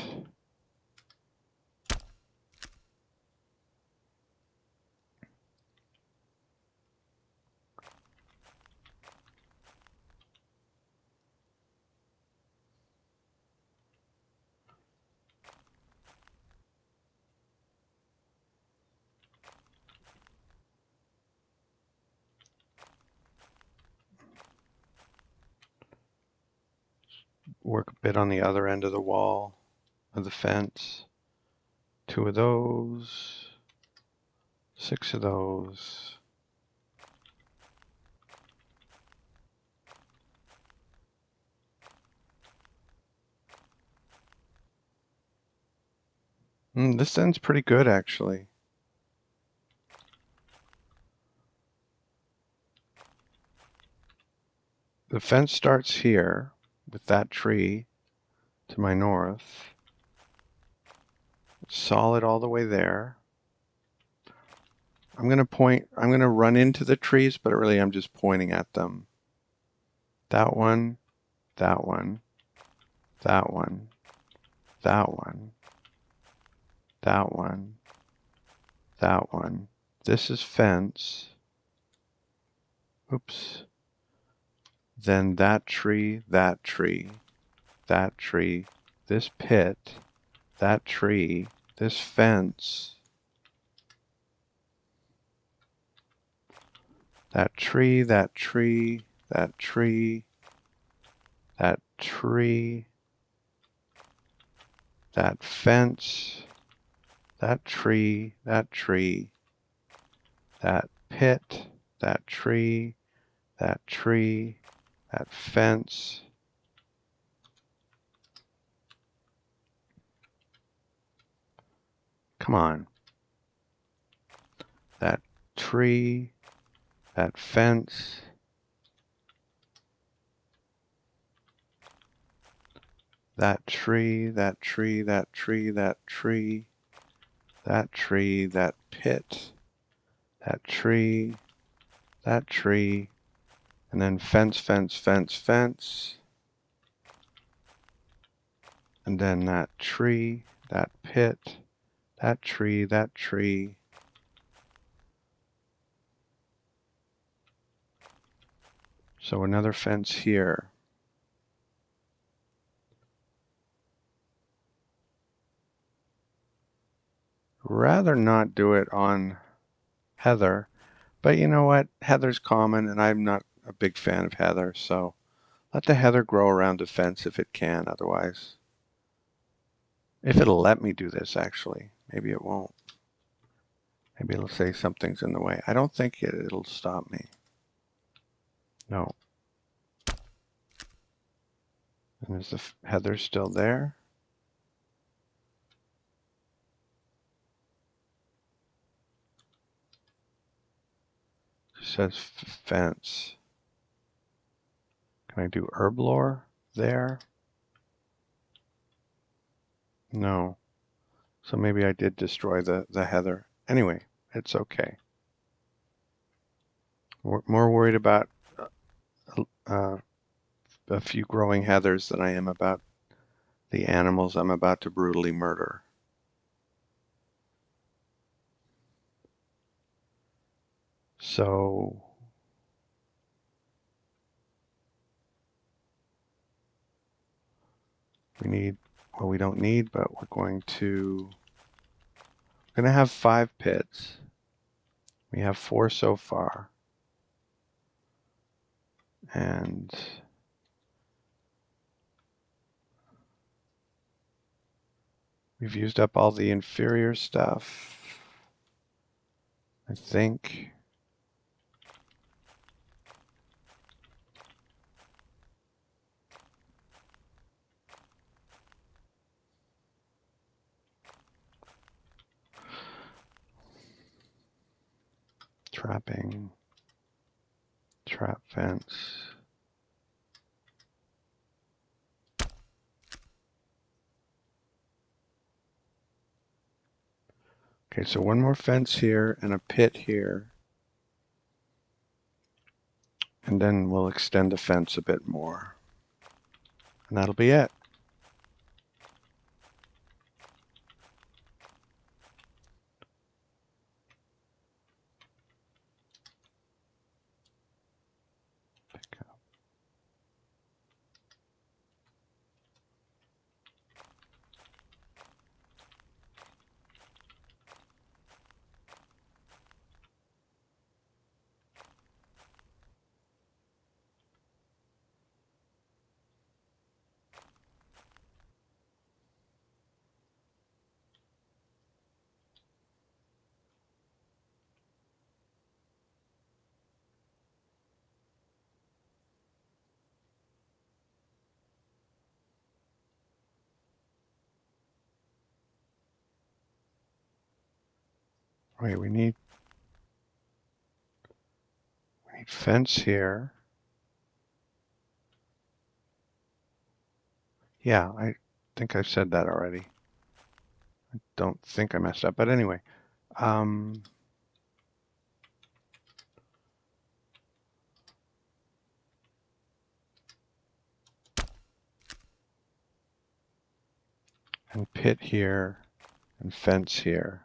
Work a bit on the other end of the wall of the fence. 2 of those. 6 of those. This end's pretty good, actually. The fence starts here with that tree to my north. It's solid all the way there. I'm going to run into the trees, but really I'm just pointing at them. That one, that one, that one, that one, that one, that one. This is fence. Oops. Then that tree, that tree, that tree, this pit, that tree, this fence, that tree, that tree, that tree, that tree, that fence, that tree, that tree, that pit, that tree, that tree, that fence. Come on. That tree, that fence, that tree, that tree, that tree, that tree, that tree, that pit, that tree, and then fence, fence, fence, fence, and then that tree, that pit, that tree, that tree. So another fence here. Rather not do it on heather, but you know what? Heather's common, and I'm not a big fan of heather, so let the heather grow around the fence if it can, otherwise. If it'll let me do this, actually. Maybe it won't. Maybe it'll say something's in the way. I don't think it'll stop me. No. And is the heather still there? It says fence. Can I do herb lore there? No. So maybe I did destroy the heather. Anyway, it's okay. More worried about a few growing heathers than I am about the animals I'm about to brutally murder. So we need, well, we don't need, but we're going to have 5 pits. We have 4 so far. And we've used up all the inferior stuff, I think. trapping, trap fence. Okay, so one more fence here and a pit here. And then we'll extend the fence a bit more. And that'll be it. Pick up. Wait, we need fence here. Yeah, I think I said that already. I don't think I messed up, but anyway. And pit here and fence here.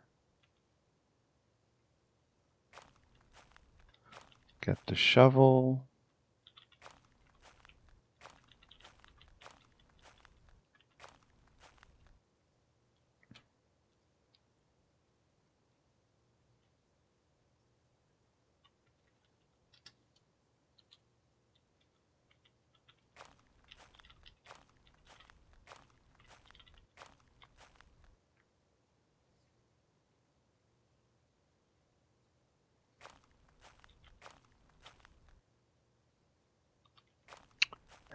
Get the shovel.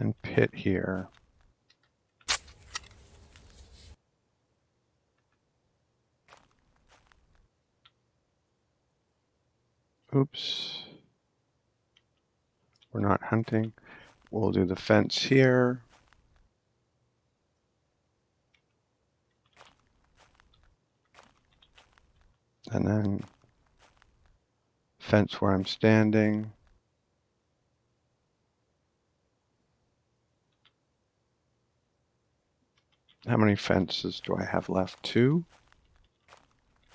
And pit here. Oops. We're not hunting. We'll do the fence here. And then fence where I'm standing. How many fences do I have left? 2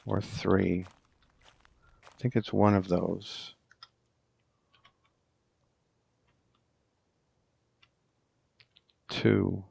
or 3? I think it's one of those. 2.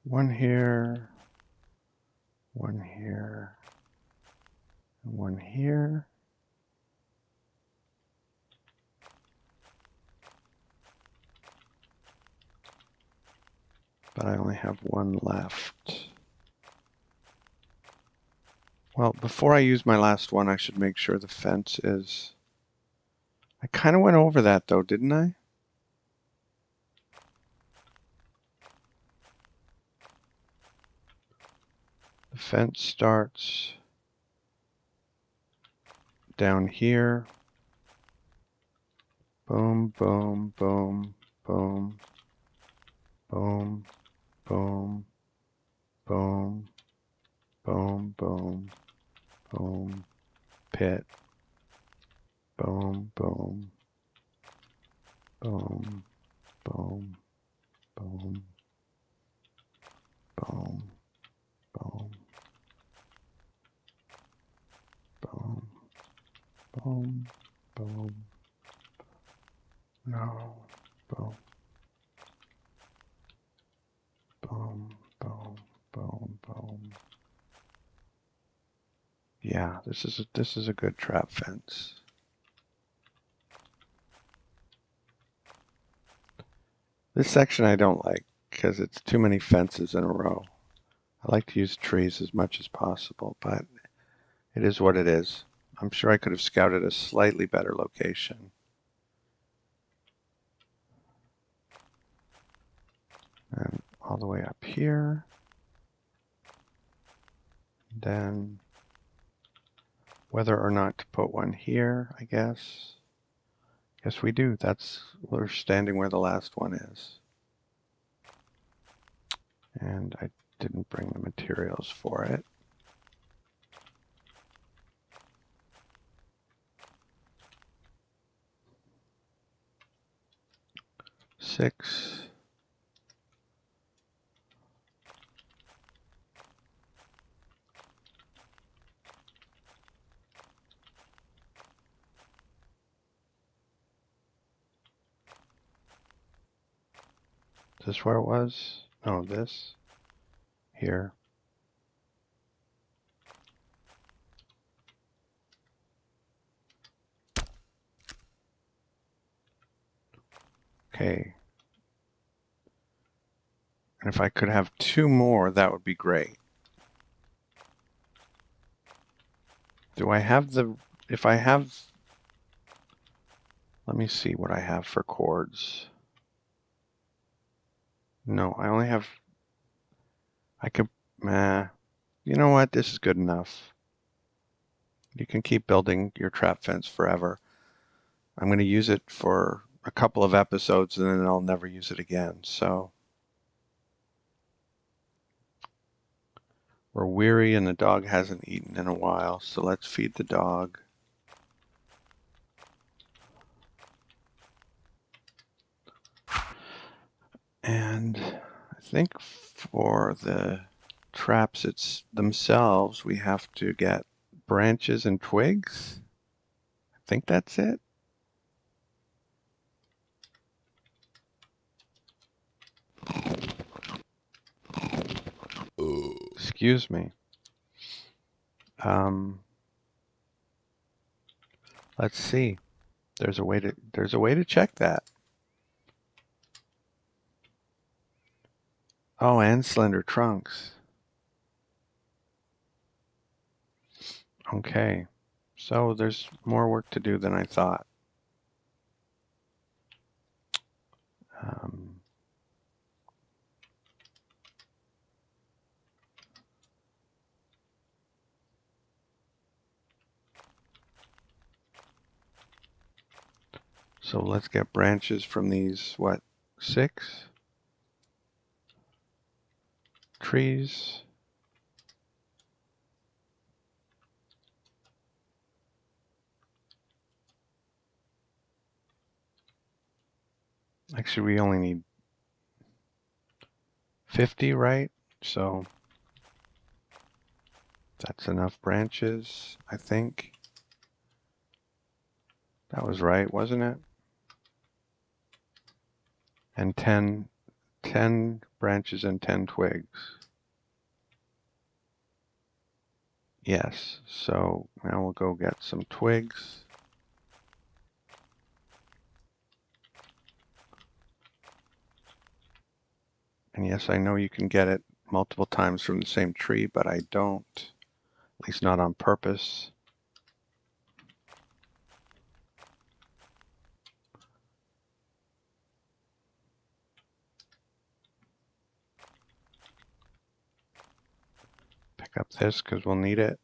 One here, one here, and one here. But I only have one left. Well, before I use my last one, I should make sure the fence is... I kind of went over that though, didn't I? fence starts down here. Boom, boom, boom, boom, boom, boom, boom, boom, boom, boom, pit, boom, boom, boom, boom, boom, boom, boom, boom, boom, boom, no, boom, boom, boom, boom, boom. Yeah, this is a good trap fence. This section I don't like because it's too many fences in a row. I like to use trees as much as possible, but it is what it is. I'm sure I could have scouted a slightly better location. And all the way up here. Then whether or not to put one here, I guess. Yes, we do. We're standing where the last one is. And I didn't bring the materials for it. Six. Is this where it was? No, this. Here. Okay. And if I could have two more, that would be great. Do I have if I have, let me see what I have for cords. No, I only have, I could, you know what? This is good enough. You can keep building your trap fence forever. I'm going to use it for a couple of episodes and then I'll never use it again. So we're weary and the dog hasn't eaten in a while. So let's feed the dog. And I think for the traps themselves, we have to get branches and twigs. I think that's it. Excuse me. Let's see. There's a way to check that. Oh, and slender trunks. Okay. So there's more work to do than I thought. So let's get branches from these, what, 6 trees. Actually, we only need 50, right? So that's enough branches, I think. That was right, wasn't it? And 10 branches and 10 twigs. Yes, so now we'll go get some twigs. And yes, I know you can get it multiple times from the same tree, but I don't, at least not on purpose. Pick Pick up this because we'll need it.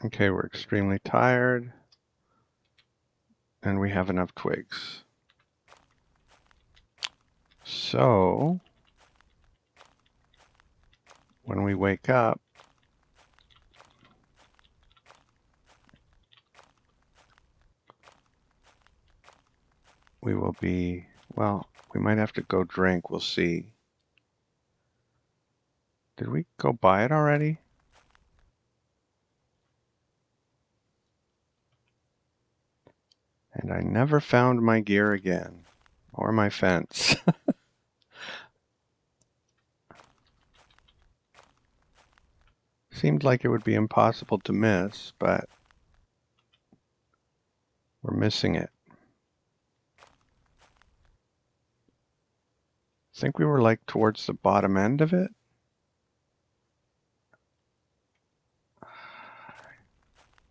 Okay, we're extremely tired, and we have enough twigs. So, when we wake up, we will be, well, we might have to go drink, we'll see. Did we go buy it already? And I never found my gear again, or my fence. Seemed like it would be impossible to miss, but we're missing it. I think we were like towards the bottom end of it.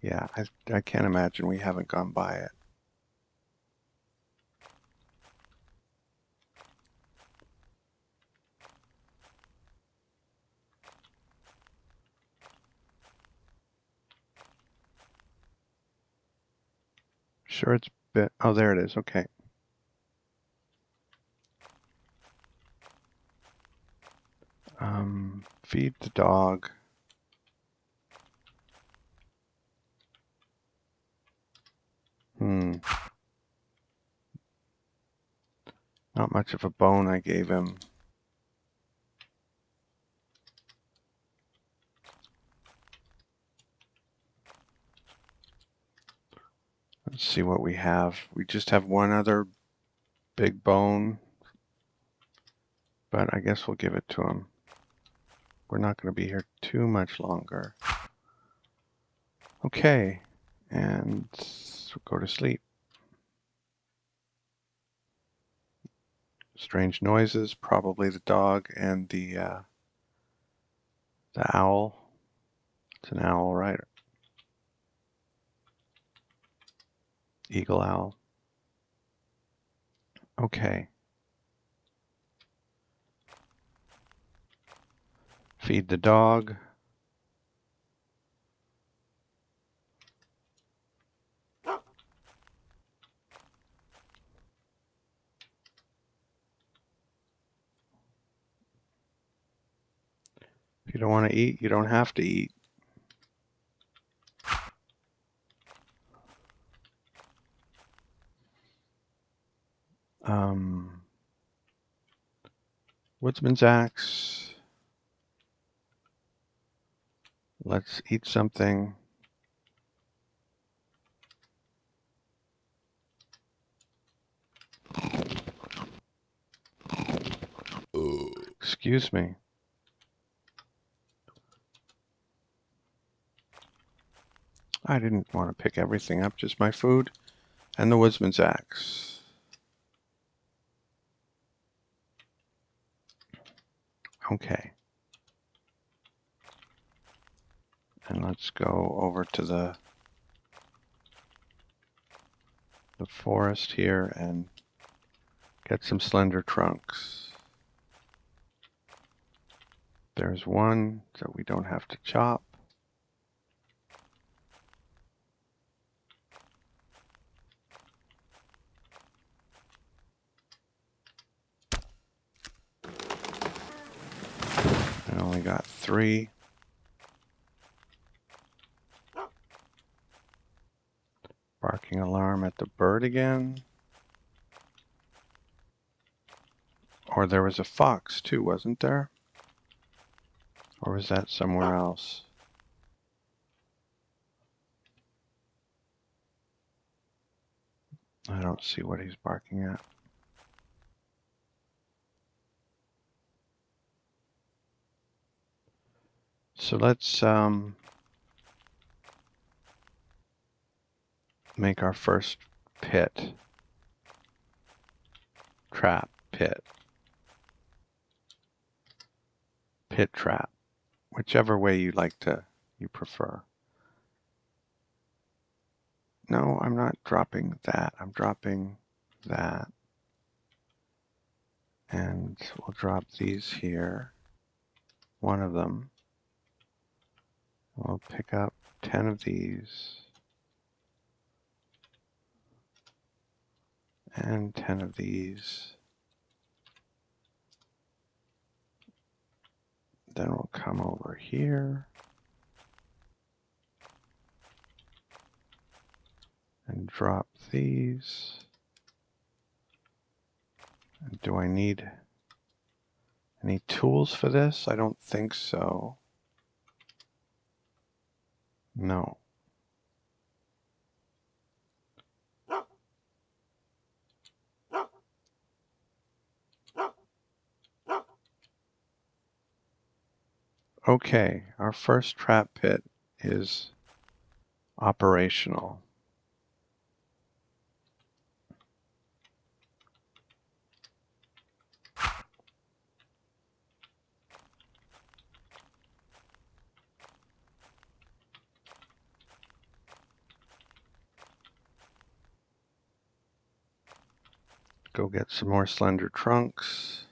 Yeah, I can't imagine we haven't gone by it. Sure it's bit, oh there it is, okay. Feed the dog. Not much of a bone I gave him. Let's see what we have. We just have one other big bone, but I guess we'll give it to him. We're not going to be here too much longer. Okay, and go to sleep. Strange noises, probably the dog and the owl. It's an owl, right? Eagle owl. Okay. Feed the dog. If you don't want to eat, you don't have to eat. Woodsman's axe. Let's eat something. Excuse me. I didn't want to pick everything up, just my food and the woodsman's axe. Okay. And let's go over to the forest here and get some slender trunks. There's one that we don't have to chop. I only got 3. Barking alarm at the bird again. Or there was a fox too, wasn't there? Or was that somewhere else? I don't see what he's barking at. So let's make our first pit, trap, pit trap, whichever way you prefer. No, I'm not dropping that. I'm dropping that. And we'll drop these here. One of them. We'll pick up 10 of these. And 10 of these. Then we'll come over here. And drop these. And do I need any tools for this? I don't think so. No. Okay, our first trap pit is operational. Go get some more slender trunks.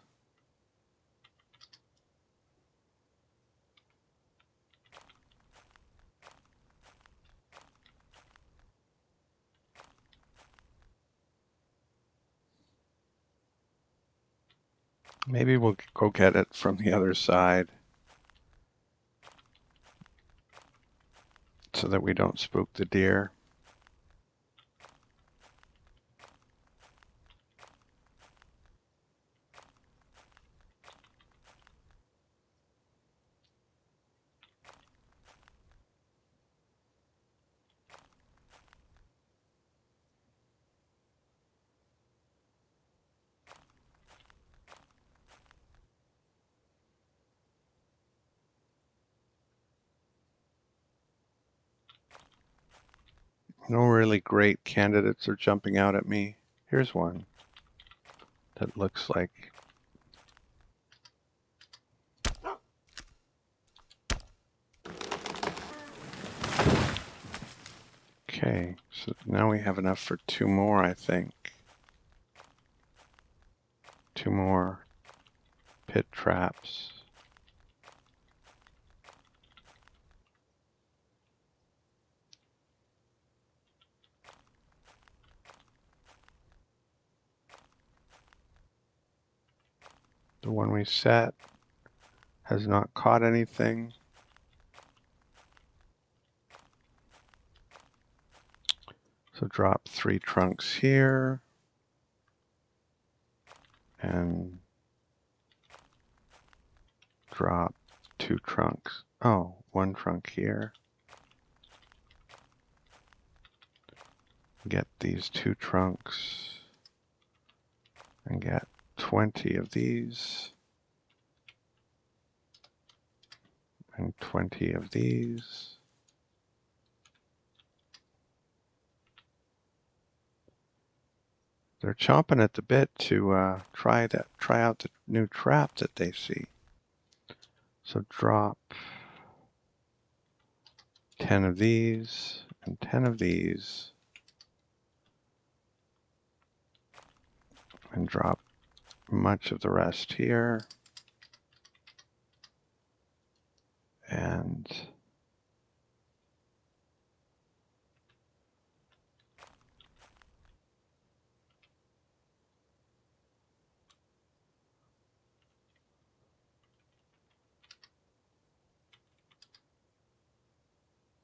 Maybe we'll go get it from the other side so that we don't spook the deer. No really great candidates are jumping out at me. Here's one that looks like. Okay, so now we have enough for 2 more, I think. 2 more pit traps. The one we set has not caught anything. So drop 3 trunks here. And drop 2 trunks. Oh, 1 trunk here. Get these 2 trunks. And get 20 of these. And 20 of these. They're chomping at the bit to try out the new trap that they see. So drop 10 of these and 10 of these. And drop much of the rest here. And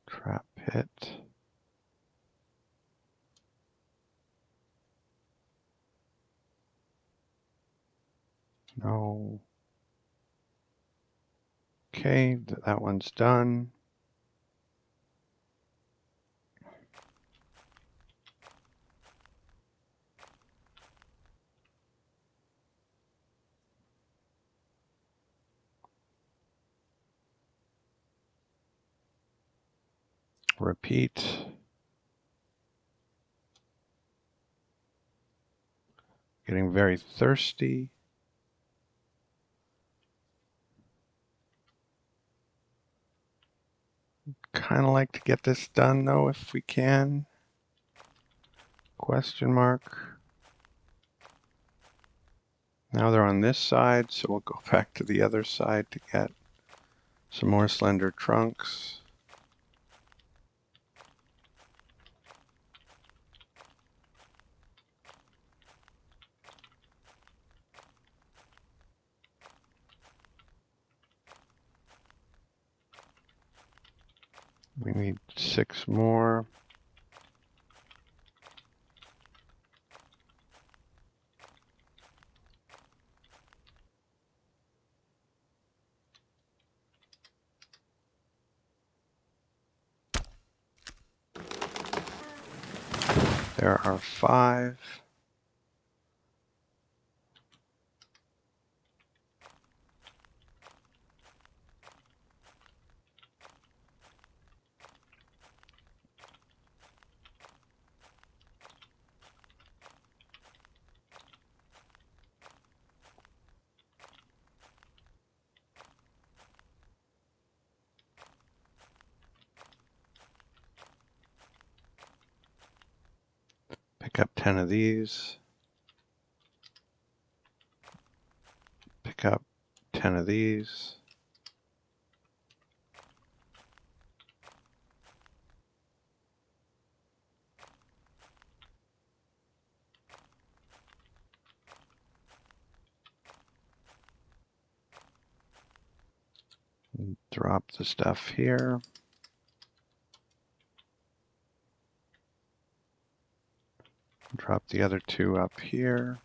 trap pit. No. Okay, that one's done. Repeat. Getting very thirsty. Kind of like to get this done though, if we can. Question mark. Now they're on this side, so we'll go back to the other side to get some more slender trunks. We need 6 more. There are 5. Pick up 10 of these. Pick up 10 of these. Drop the stuff here. Drop the other 2 up here.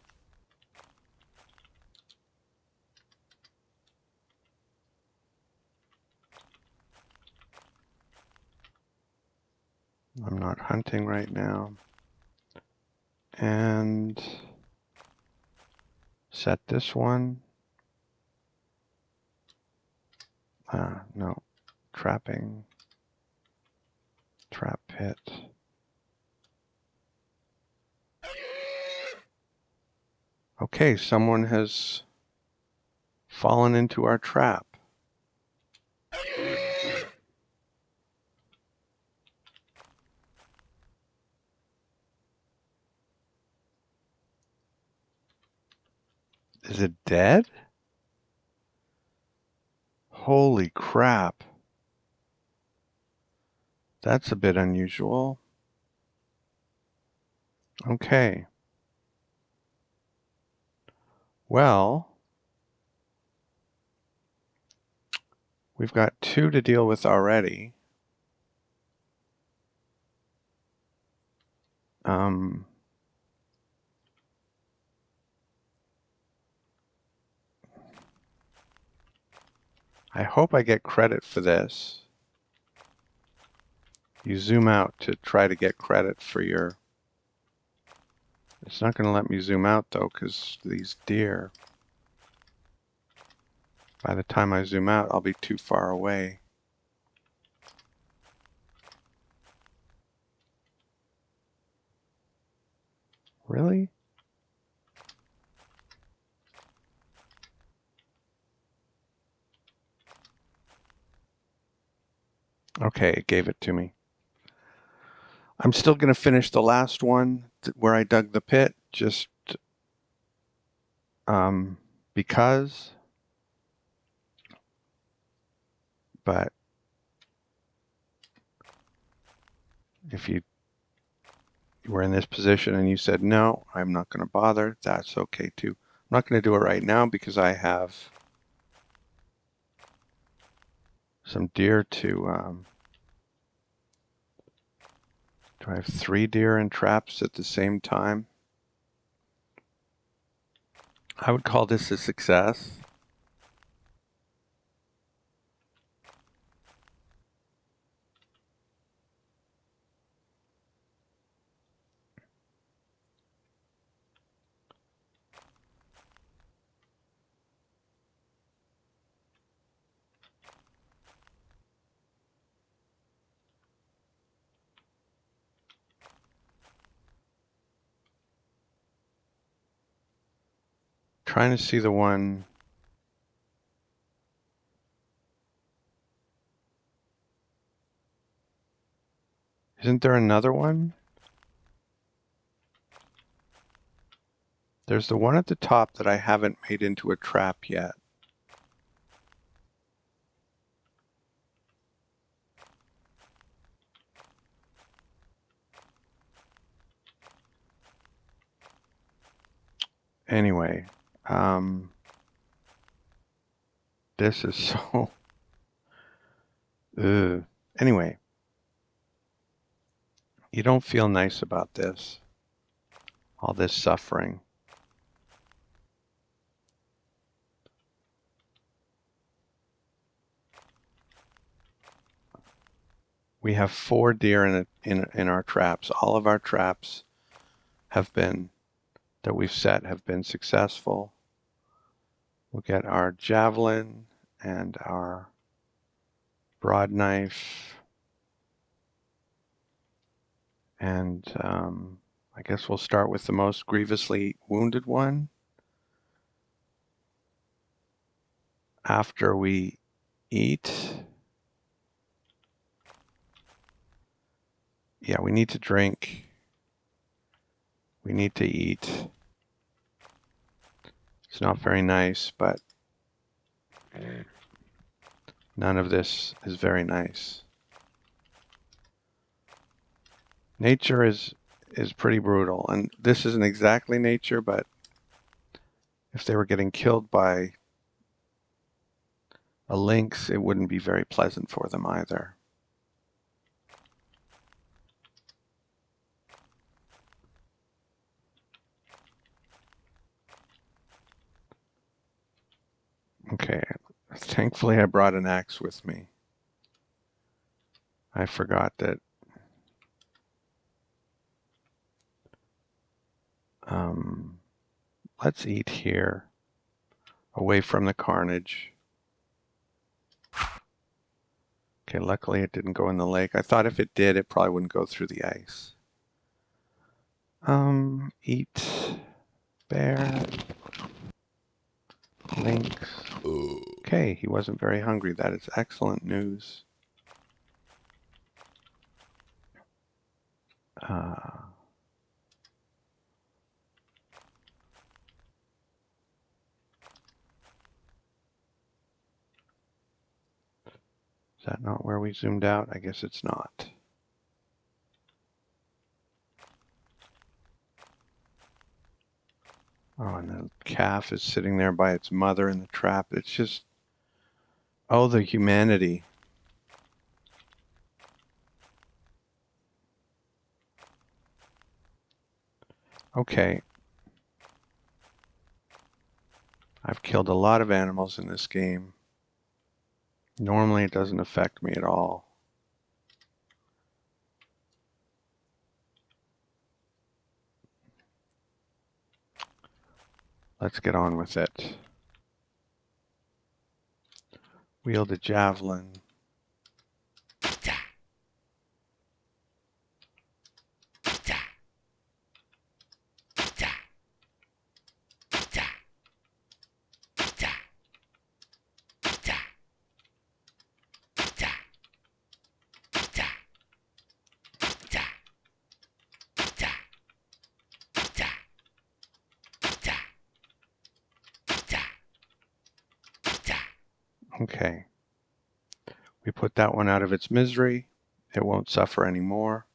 I'm not hunting right now. And set this one. No, trapping. Trap pit. Okay, someone has fallen into our trap. Is it dead? Holy crap. That's a bit unusual. Okay. Well, we've got 2 to deal with already. I hope I get credit for this. You zoom out to try to get credit for your... It's not going to let me zoom out though, because these deer, by the time I zoom out, I'll be too far away. Really? Okay, it gave it to me. I'm still going to finish the last one where I dug the pit, just because. But if you were in this position and you said, no, I'm not going to bother, that's okay too. I'm not going to do it right now because I have some deer to... do I have 3 deer in traps at the same time? I would call this a success. trying to see the one. Isn't there another one? There's the one at the top that I haven't made into a trap yet. Anyway, this is so... Ugh. Anyway, you don't feel nice about this. All this suffering. We have 4 deer in our traps. All of our traps have been, that we've set, have been successful. We'll get our javelin and our broad knife. And I guess we'll start with the most grievously wounded one. After we eat. Yeah, we need to drink. We need to eat. It's not very nice, but none of this is very nice. Nature is pretty brutal, and this isn't exactly nature, but if they were getting killed by a lynx, it wouldn't be very pleasant for them either. Okay, thankfully I brought an axe with me. I forgot that let's eat here, away from the carnage. Okay, luckily it didn't go in the lake. I thought if it did, it probably wouldn't go through the ice. Eat, bear, lynx. Okay, he wasn't very hungry. That is excellent news. Is that not where we zoomed out? I guess it's not. Oh, and the calf is sitting there by its mother in the trap. It's just, oh, the humanity. Okay. I've killed a lot of animals in this game. Normally it doesn't affect me at all. Let's get on with it. Wield a javelin. Okay. We put that one out of its misery. It won't suffer anymore.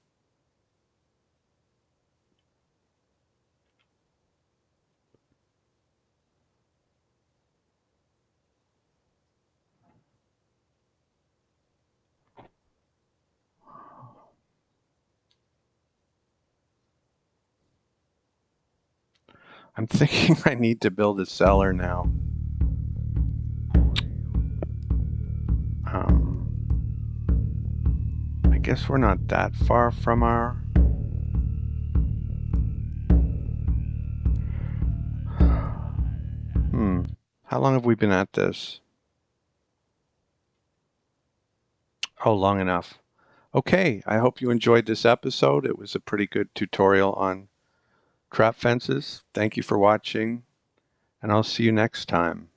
I'm thinking I need to build a cellar now. I guess we're not that far from our... How long have we been at this? Oh, long enough. Okay, I hope you enjoyed this episode. It was a pretty good tutorial on trap fences. Thank you for watching. and I'll see you next time.